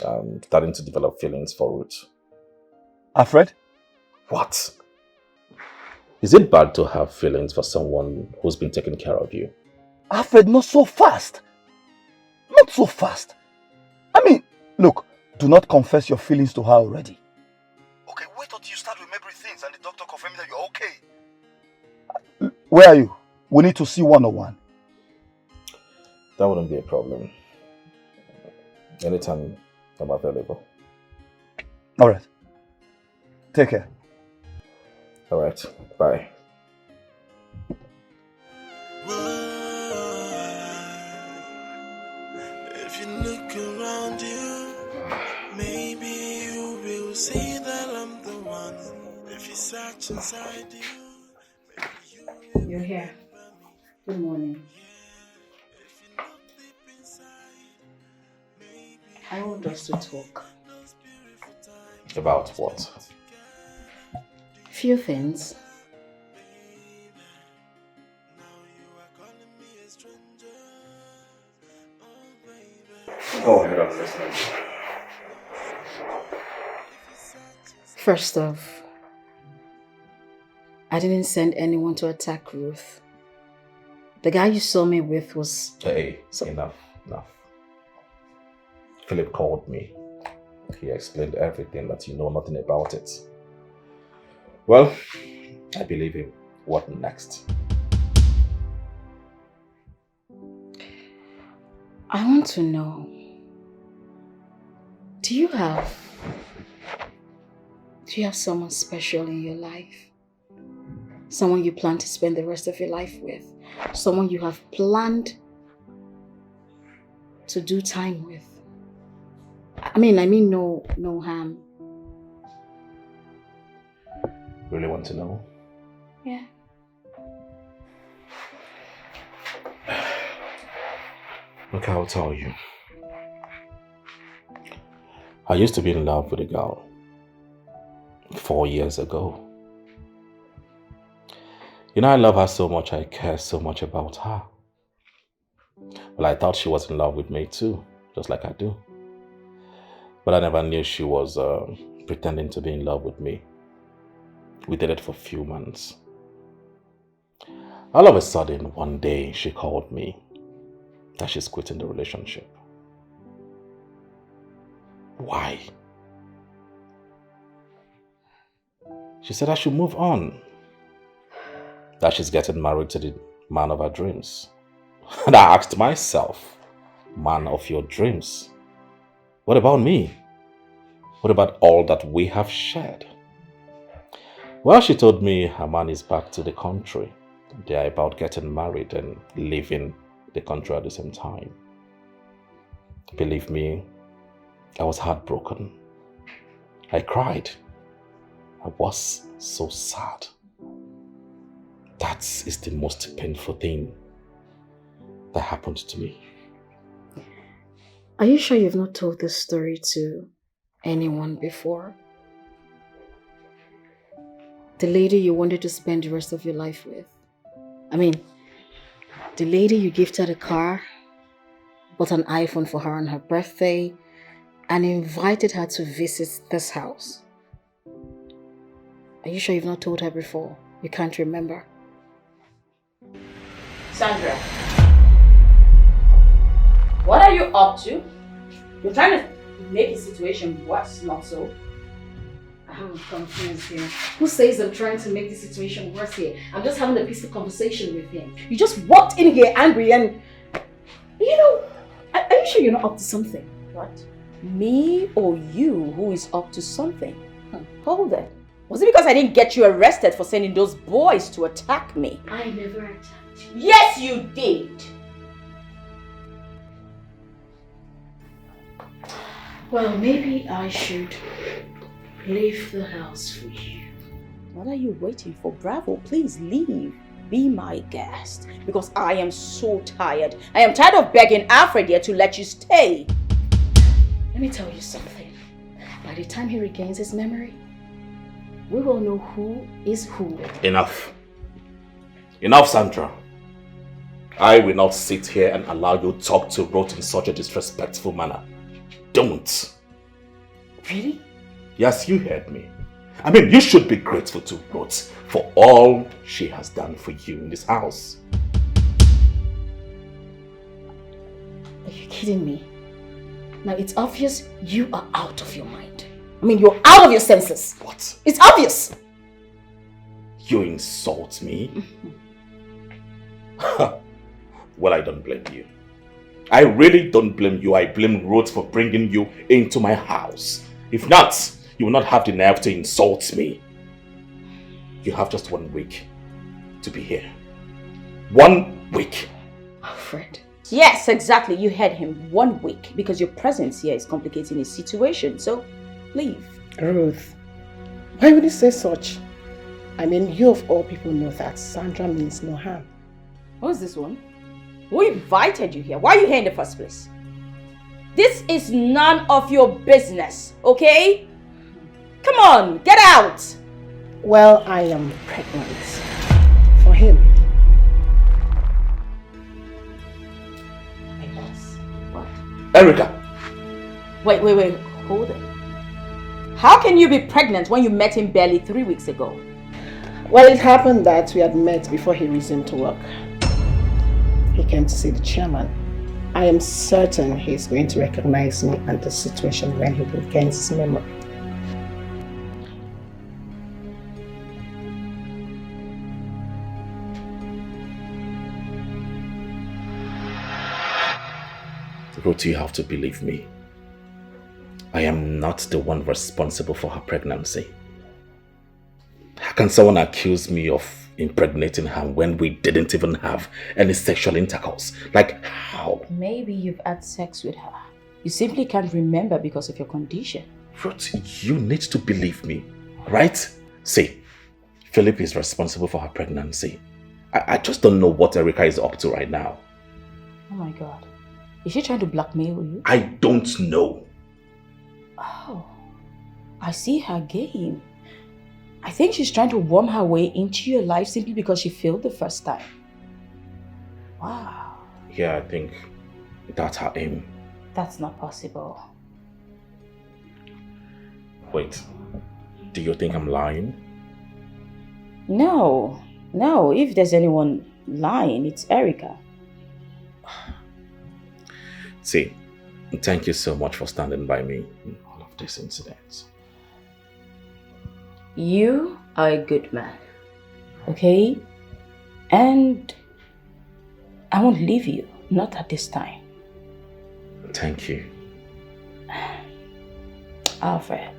I'm starting to develop feelings for Ruth. Alfred? What? Is it bad to have feelings for someone who's been taking care of you? Alfred, not so fast. Not so fast. I mean, look, do not confess your feelings to her already. Okay, wait until you start remembering things and the doctor confirms that you're okay. Where are you? We need to see one-on-one. That wouldn't be a problem. Anytime I'm available. Alright. Take care. Alright, bye. If you look around you, maybe you will see that I'm the one. If you search inside you, maybe you will. You're here. Good morning. I want us to talk. About what? Few things. Go ahead, I'm listening. First off, I didn't send anyone to attack Ruth. The guy you saw me with was... Hey, enough. Philip called me. He explained everything, that you know nothing about it. Well, I believe him. What next? I want to know, do you have someone special in your life? Someone you plan to spend the rest of your life with? Someone you have planned to do time with? I mean no harm. Really want to know? Yeah. Look, I'll tell you. I used to be in love with a girl 4 years ago. You know, I love her so much, I care so much about her. Well, I thought she was in love with me too, just like I do. But I never knew she was pretending to be in love with me. We did it for a few months. All of a sudden, one day, she called me that she's quitting the relationship. Why? She said I should move on. That she's getting married to the man of her dreams. And I asked myself, man of your dreams, what about me? What about all that we have shared? Well, she told me her man is back to the country. They are about getting married and leaving the country at the same time. Believe me, I was heartbroken. I cried. I was so sad. That is the most painful thing that happened to me. Are you sure you've not told this story to anyone before? The lady you wanted to spend the rest of your life with. I mean, the lady you gifted a car, bought an iPhone for her on her birthday, and invited her to visit this house. Are you sure you've not told her before? You can't remember? Sandra, what are you up to? You're trying to make the situation worse, not so. I'm confused here. Who says I'm trying to make the situation worse here? I'm just having a peaceful conversation with him. You just walked in here angry and... You know, are you sure you're not up to something? What? Me or you who is up to something? Hold it. Was it because I didn't get you arrested for sending those boys to attack me? I never attacked you. Yes, you did. Well, maybe I should leave the house for you. What are you waiting for? Bravo, please leave. Be my guest. Because I am so tired. I am tired of begging Alfred here to let you stay. Let me tell you something. By the time he regains his memory, we will know who is who. Enough. Enough, Sandra. I will not sit here and allow you to talk to Ruth in such a disrespectful manner. Don't. Really? Yes, you heard me. I mean, you should be grateful to Ruth for all she has done for you in this house. Are you kidding me? Now it's obvious you are out of your mind. I mean, you're out of your senses. What? It's obvious. You insult me? Well, I don't blame you. I really don't blame you. I blame Ruth for bringing you into my house. If not, you will not have the nerve to insult me. You have just 1 week to be here. 1 week. Alfred. Yes, exactly. You heard him. 1 week. Because your presence here is complicating his situation. So, leave. Ruth, why would you say such? I mean, you of all people know that Sandra means no harm. Who's this one? Who invited you here? Why are you here in the first place? This is none of your business, okay? Come on, get out! Well, I am pregnant. For him. What? Erica! Wait, hold it. How can you be pregnant when you met him barely 3 weeks ago? Well, it happened that we had met before he resumed to work. He came to see the chairman. I am certain he's going to recognize me and the situation when he regains his memory. Ruth, you have to believe me. I am not the one responsible for her pregnancy. How can someone accuse me of impregnating her when we didn't even have any sexual intercourse? Like, how? Maybe you've had sex with her. You simply can't remember because of your condition. Ruth, you need to believe me, right? See, Philip is responsible for her pregnancy. I just don't know what Erica is up to right now. Oh my God. Is she trying to blackmail you? I don't know. Oh, I see her game. I think she's trying to worm her way into your life simply because she failed the first time. Wow. Yeah, I think that's her aim. That's not possible. Wait, do you think I'm lying? No, if there's anyone lying, it's Erica. See, thank you so much for standing by me in all of these incidents. You are a good man, okay? And I won't leave you, not at this time. Thank you. Alfred,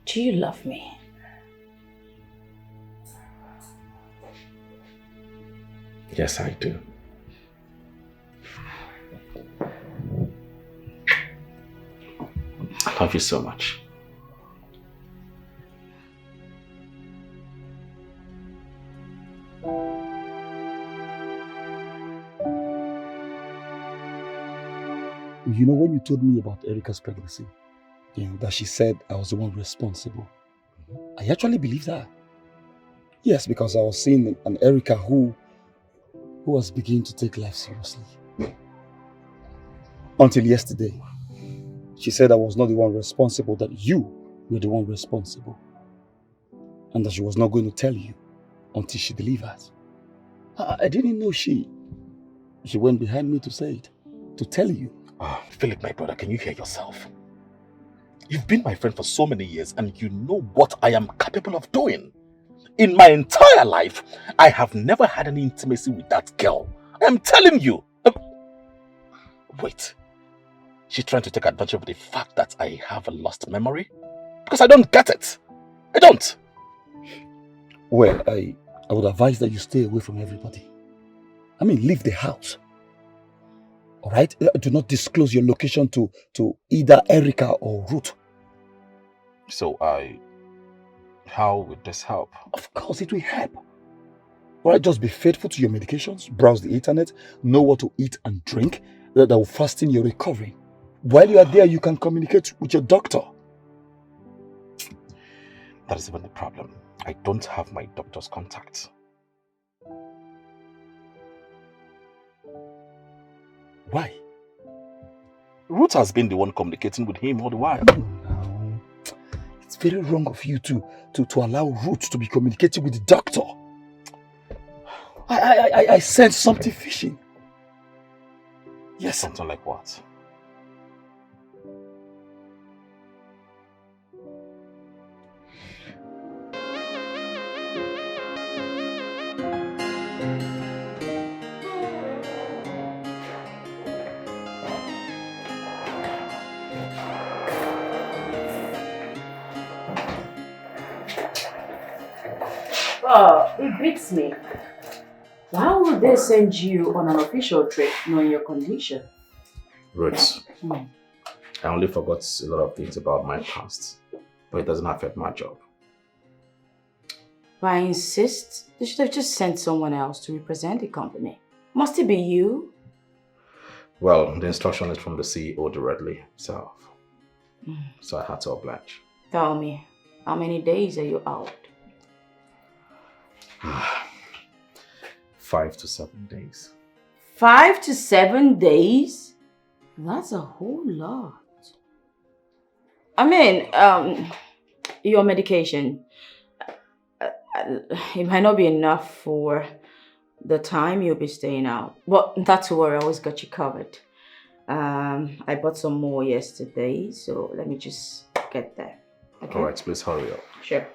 do you love me? Yes, I do. I love you so much. You know, when you told me about Erica's pregnancy, that she said I was the one responsible, I actually believed her. Yes, because I was seeing an Erica who was beginning to take life seriously. Until yesterday, she said I was not the one responsible, that you were the one responsible. And that she was not going to tell you until she delivered. I didn't know she went behind me to say it, to tell you. Philip, my brother, can you hear yourself? You've been my friend for so many years and you know what I am capable of doing. In my entire life, I have never had any intimacy with that girl. I am telling you. Wait. She's trying to take advantage of the fact that I have a lost memory? Because I don't get it. I don't. Well, I would advise that you stay away from everybody. I mean, leave the house. Alright? Do not disclose your location to either Erica or Ruth. So how would this help? Of course it will help. Alright, just be faithful to your medications, browse the internet, know what to eat and drink, that will fasten your recovery. While you are there, you can communicate with your doctor. That is even the problem. I don't have my doctor's contact. Why? Ruth has been the one communicating with him all the while. No. It's very wrong of you to allow Ruth to be communicating with the doctor. I sense something fishy. Yes. Something like what? Oh, it beats me. Why would they send you on an official trip knowing your condition? Ruth, I only forgot a lot of things about my past, but it doesn't affect my job. But I insist, they should have just sent someone else to represent the company. Must it be you? Well, the instruction is from the CEO directly, so I had to oblige. Tell me, how many days are you out? 5 to 7 days. 5 to 7 days? That's a whole lot. I mean, your medication, it might not be enough for the time you'll be staying out. But not to worry, I always got you covered. I bought some more yesterday, so let me just get there. Okay? Alright, please hurry up. Sure.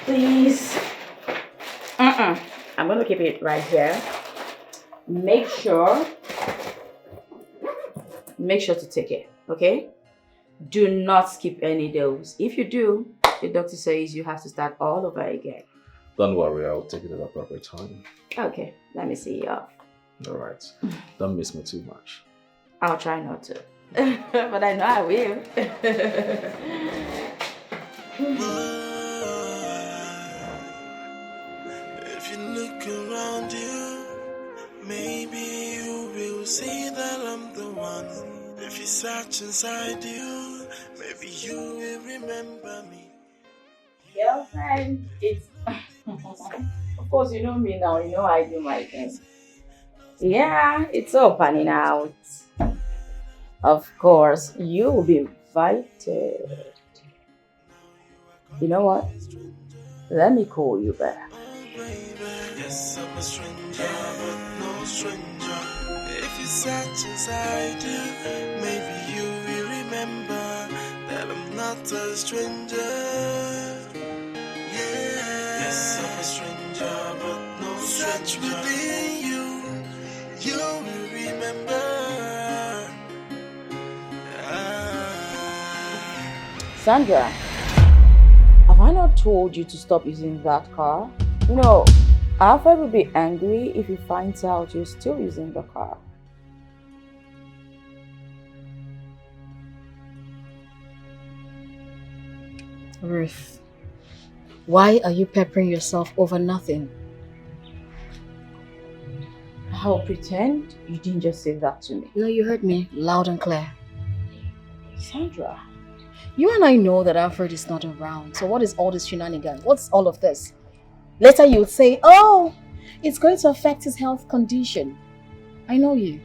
Please. I'm going to keep it right here. Make sure to take it, okay? Do not skip any dose. If you do, the doctor says you have to start all over again. Don't worry, I'll take it at the appropriate time. Okay, let me see you off. Alright. Don't miss me too much. I'll try not to. But I know I will. If you look around you, maybe you will see that I'm the one. If you search inside you, maybe you will remember me. Girlfriend, it's... Of course, you know me now. You know I do my thing. Yeah, it's all panning out. Of course, you will be invited. You know what? Let me call you back. Yes, I'm a stranger, but no stranger. If you search inside you, maybe you will remember that I'm not a stranger. Yeah. Yes, I'm a stranger, but no stranger. Search within you, you will remember. Sandra, have I not told you to stop using that car? You know, Alfred will be angry if he finds out you're still using the car. Ruth, why are you peppering yourself over nothing? I'll pretend you didn't just say that to me. No, you heard me loud and clear. Sandra. You and I know that Alfred is not around, so what is all this shenanigans? What's all of this? Later you would say, oh, it's going to affect his health condition. I know you.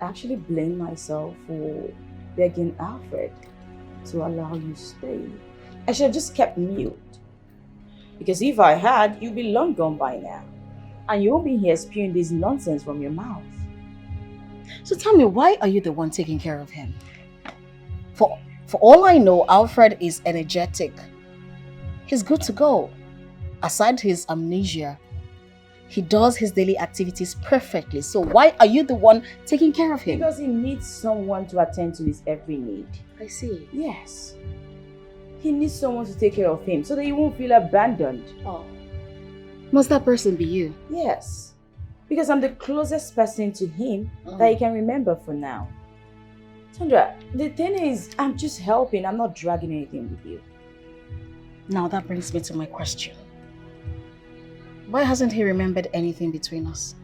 actually blame myself for begging Alfred to allow you to stay. I should have just kept mute. Because if I had, you'd be long gone by now. And you won't be here spewing this nonsense from your mouth. So tell me, why are you the one taking care of him? For all I know, Alfred is energetic. He's good to go. Aside his amnesia, he does his daily activities perfectly. So why are you the one taking care of him? Because he needs someone to attend to his every need. I see. Yes. He needs someone to take care of him so that he won't feel abandoned. Oh. Must that person be you? Yes. Because I'm the closest person to him that he can remember for now. Sandra, the thing is, I'm just helping. I'm not dragging anything with you. Now that brings me to my question. Why hasn't he remembered anything between us?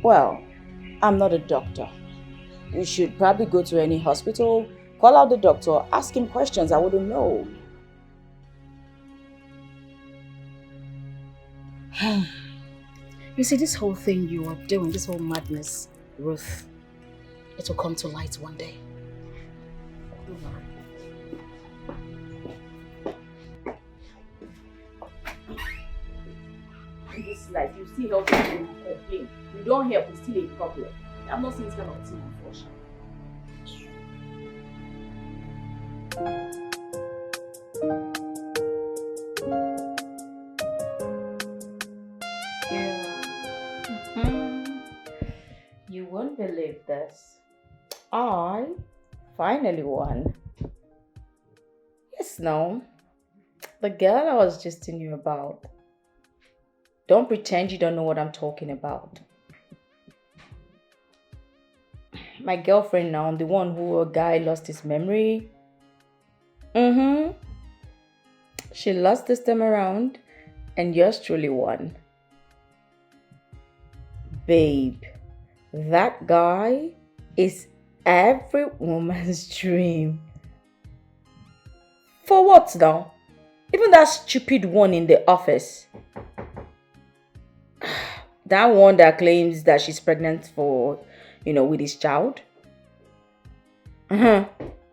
Well, I'm not a doctor. You should probably go to any hospital, call out the doctor, ask him questions I wouldn't know. You see, this whole thing you are doing, this whole madness, Ruth, it will come to light one day. In this life, you still help people who complain. You don't help, it's still a problem. I'm not saying it's kind of thing, unfortunately. You won't believe this. I finally won. Yes, no. The girl I was just telling you about. Don't pretend you don't know what I'm talking about. My girlfriend now, the one who a guy lost his memory. She lost this time around and yours truly won. Babe, that guy is every woman's dream. For what now? Even that stupid one in the office. That one that claims that she's pregnant for, with his child.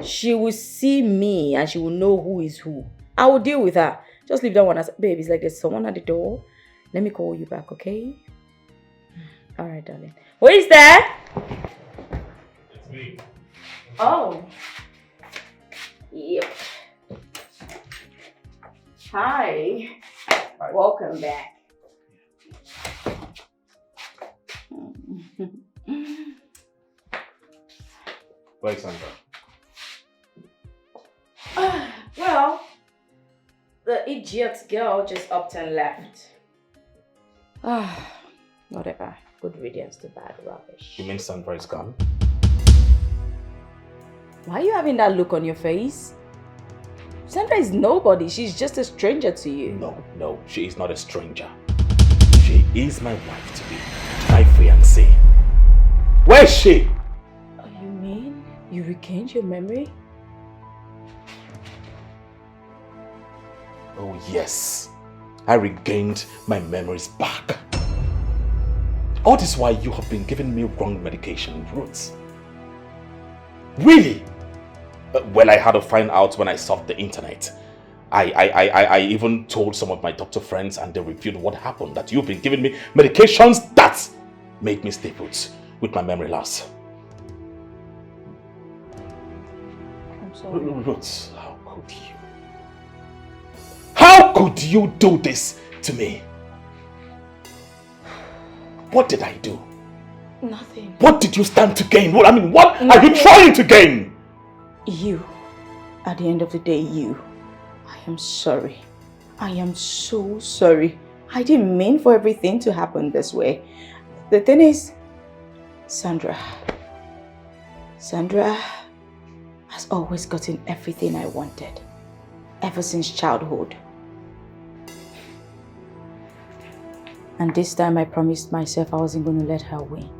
She will see me and she will know who is who. I will deal with her. Just leave that one as, babe, it's like there's someone at the door. Let me call you back, okay? Alright, darling. Who is there? It's me. Oh. Yep. Hi. Hi. Welcome back. Where's Sandra? Well, the idiot girl just upped and left. Whatever. Good riddance to bad rubbish. You mean Sandra is gone? Why are you having that look on your face? Sandra is nobody. She's just a stranger to you. No, she is not a stranger. She is my wife to be, my fiancée. Where is she? Oh, you mean you regained your memory? Oh yes, I regained my memories back. All this while you have been giving me wrong medication routes. Really? Well, I had to find out when I surfed the internet. I even told some of my doctor friends and they reviewed what happened, that you've been giving me medications that made me stay put with my memory loss. I'm sorry. Ruth, how could you? How could you do this to me? What did I do? Nothing. What did you stand to gain? What Nothing. are you trying to gain? You. At the end of the day, you. I am sorry. I am so sorry. I didn't mean for everything to happen this way. The thing is, Sandra has always gotten everything I wanted. Ever since childhood. And this time I promised myself I wasn't going to let her win.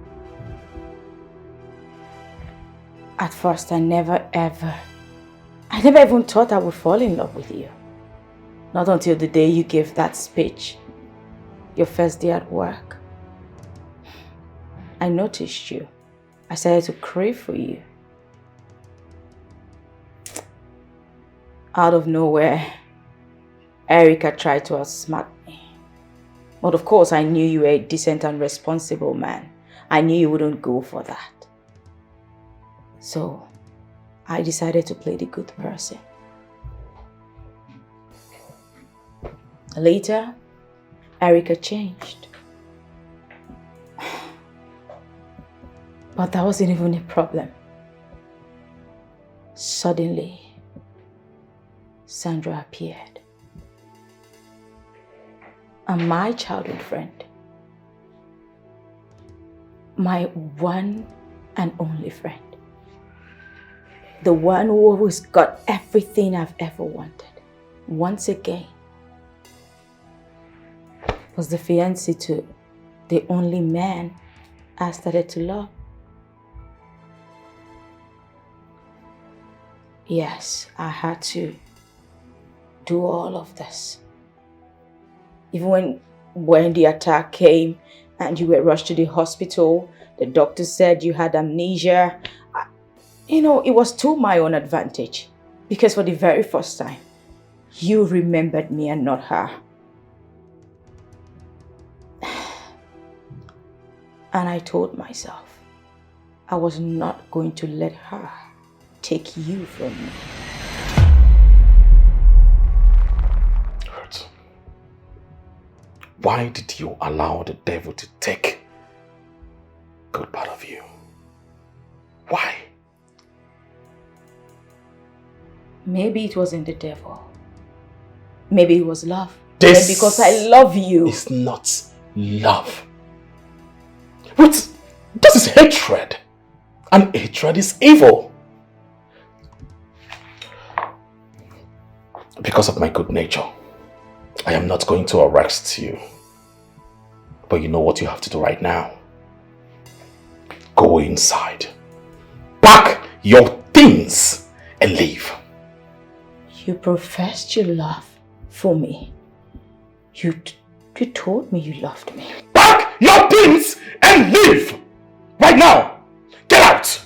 At first I never even thought I would fall in love with you. Not until the day you gave that speech. Your first day at work. I noticed you. I started to crave for you. Out of nowhere, Erica tried to outsmart me. But of course, I knew you were a decent and responsible man. I knew you wouldn't go for that. So, I decided to play the good person. Later, Erica changed. But that wasn't even a problem. Suddenly, Sandra appeared. And my childhood friend, my one and only friend, the one who always got everything I've ever wanted, once again, was the fiancé to the only man I started to love. Yes, I had to do all of this. Even when the attack came and you were rushed to the hospital, the doctor said you had amnesia. It was to my own advantage because for the very first time, you remembered me and not her. And I told myself I was not going to let her take you from me. Hurt. Why did you allow the devil to take a good part of you? Why? Maybe it wasn't the devil. Maybe it was love. This because I love you. It's not love. What? This is hatred. And hatred is evil. Because of my good nature, I am not going to arrest you. But you know what you have to do right now? Go inside. Pack your things and leave. You professed your love for me. You told me you loved me. Pack your things and leave! Right now! Get out!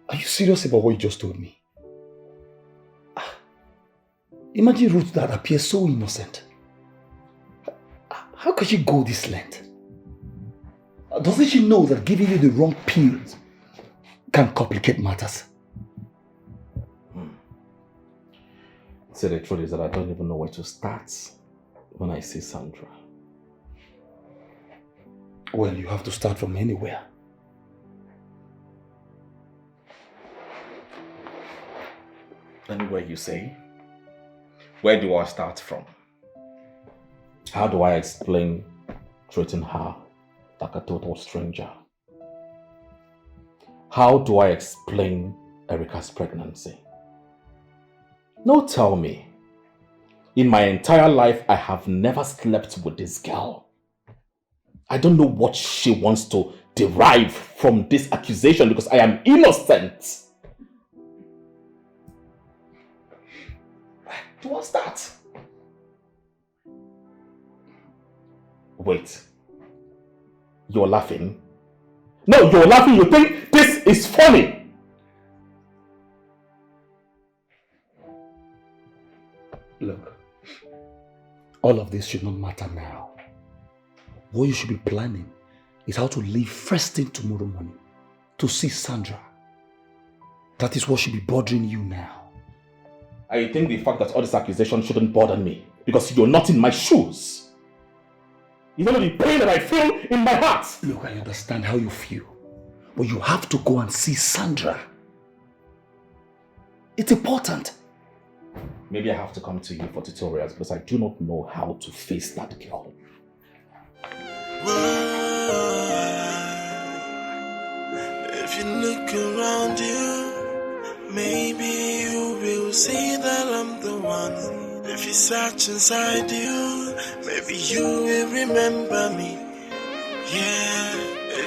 Are you serious about what you just told me? Imagine Ruth that appears so innocent. How could she go this length? Doesn't she know that giving you the wrong pills can complicate matters? See, the truth is that I don't even know where to start when I see Sandra. Well, you have to start from anywhere. Anywhere you say? Where do I start from? How do I explain treating her like a total stranger? How do I explain Erica's pregnancy? No, tell me. In my entire life, I have never slept with this girl. I don't know what she wants to derive from this accusation because I am innocent. What's that? Wait. You're laughing? No, you're laughing. You think this is funny. Look, all of this should not matter now. What you should be planning is how to leave first thing tomorrow morning to see Sandra. That is what should be bothering you now. I think the fact that all this accusation shouldn't bother me because you're not in my shoes. You don't know the pain that I feel in my heart. Look, I understand how you feel, but you have to go and see Sandra. It's important. Maybe I have to come to you for tutorials because I do not know how to face that girl. If you look around you, maybe you will see that I'm the one. If you search inside you, maybe you will remember me. Yeah,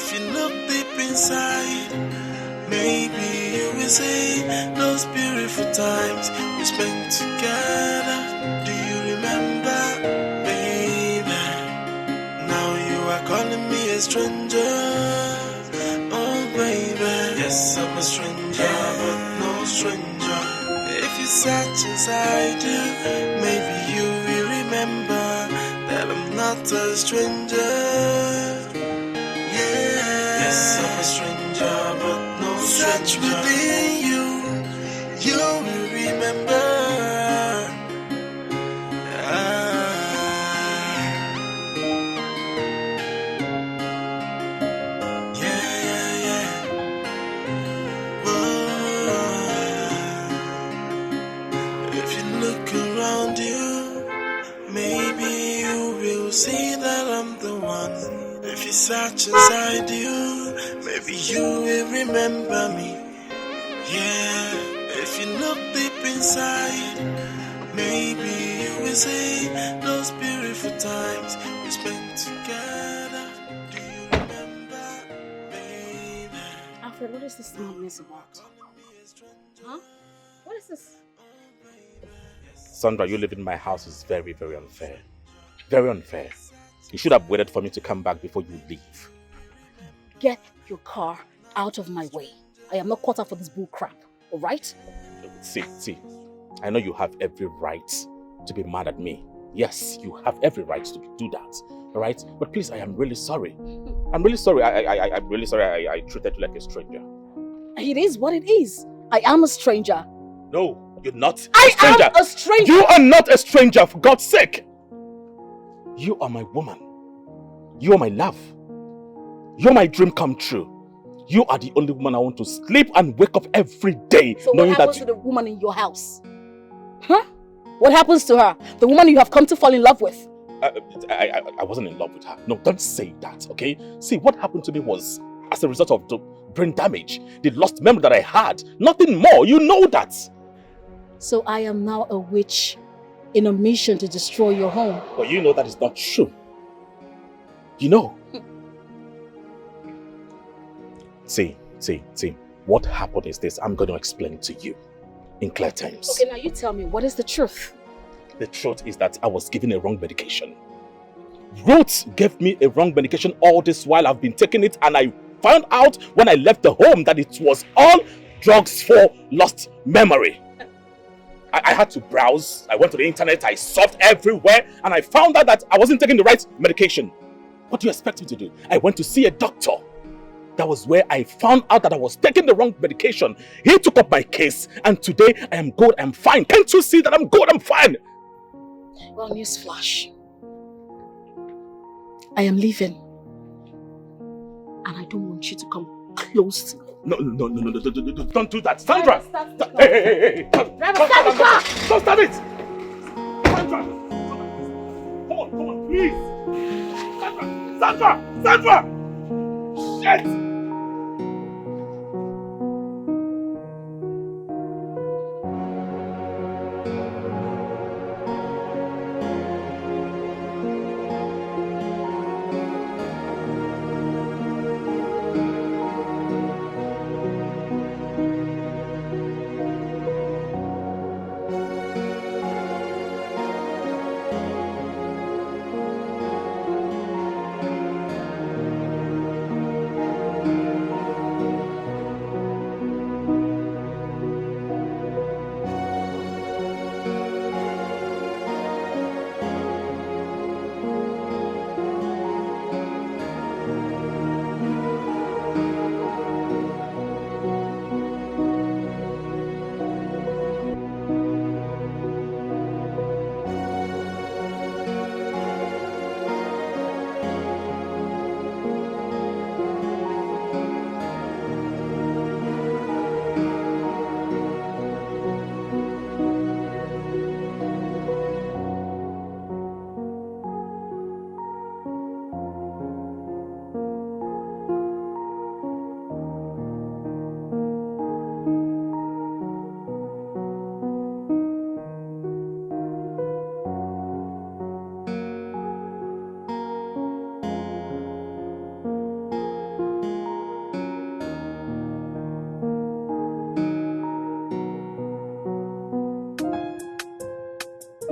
If you look deep inside, maybe you will see those beautiful times we spent together. Do you remember, baby? Now you are calling me a stranger. Oh, baby. Yes, I'm a stranger, but no stranger. If you search inside you, maybe you will remember that I'm not a stranger. Yes, I'm a stranger, but no stranger. Search within you, you will remember. Yeah. Whoa. If you look around you, maybe you will see that I'm the one. If you search inside you, maybe you will remember me. Yeah, if you look deep inside, maybe you will see those beautiful times we spent together. Do you remember, baby? Alfred, what is this madness about? Huh? What is this? Sandra, you living in my house is very, very unfair. Very unfair. You should have waited for me to come back before you leave. Get your car out of my way. I am not caught up for this bull crap, alright? See, I know you have every right to be mad at me. Yes, you have every right to do that, alright? But please, I am really sorry. I'm really sorry. I'm really sorry I treated you like a stranger. It is what it is. I am a stranger. No, you're not a I stranger. am a stranger. You are not a stranger, for God's sake. You are my woman. You are my love. You're my dream come true. You are the only woman I want to sleep and wake up every day. So what happens to the woman in your house? Huh? What happens to her? The woman you have come to fall in love with? I wasn't in love with her. No, don't say that, okay? See, what happened to me was as a result of the brain damage, the lost memory that I had. Nothing more. You know that. So I am now a witch in a mission to destroy your home. But you know that is not true. You know. See. What happened is this. I'm going to explain to you in clear terms. Okay, now you tell me, what is the truth? The truth is that I was given a wrong medication. Ruth gave me a wrong medication all this while I've been taking it, and I found out when I left the home that it was all drugs for lost memory. I had to browse, I went to the internet, I surfed everywhere, and I found out that I wasn't taking the right medication. What do you expect me to do? I went to see a doctor. That was where I found out that I was taking the wrong medication. He took up my case, and today I am good, I'm fine. Can't you see that I'm good, I'm fine? Well, newsflash. I am leaving. And I don't want you to come close to me. No, don't do that. Sandra! Hey! Don't start it! Sandra! Come on, please! Sandra! Shit!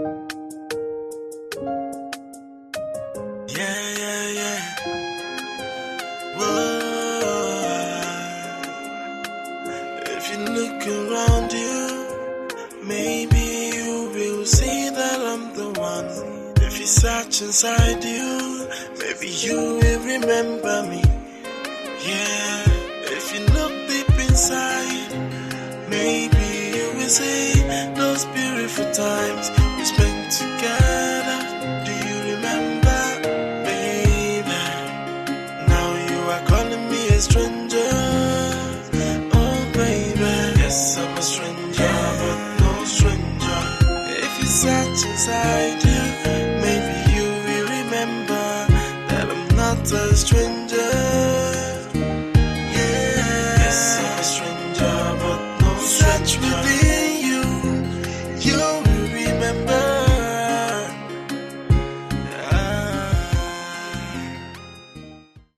If you look around you, maybe you will see that I'm the one. If you search inside you, maybe you will remember me. Yeah, if you look deep inside, maybe you will see those beautiful times we spent together. Do you remember, baby? Now you are calling me a stranger. Oh, baby, yes, I'm a stranger, but no stranger. If you search inside you, maybe you will remember that I'm not a stranger. Yes, I'm a stranger, but no stranger.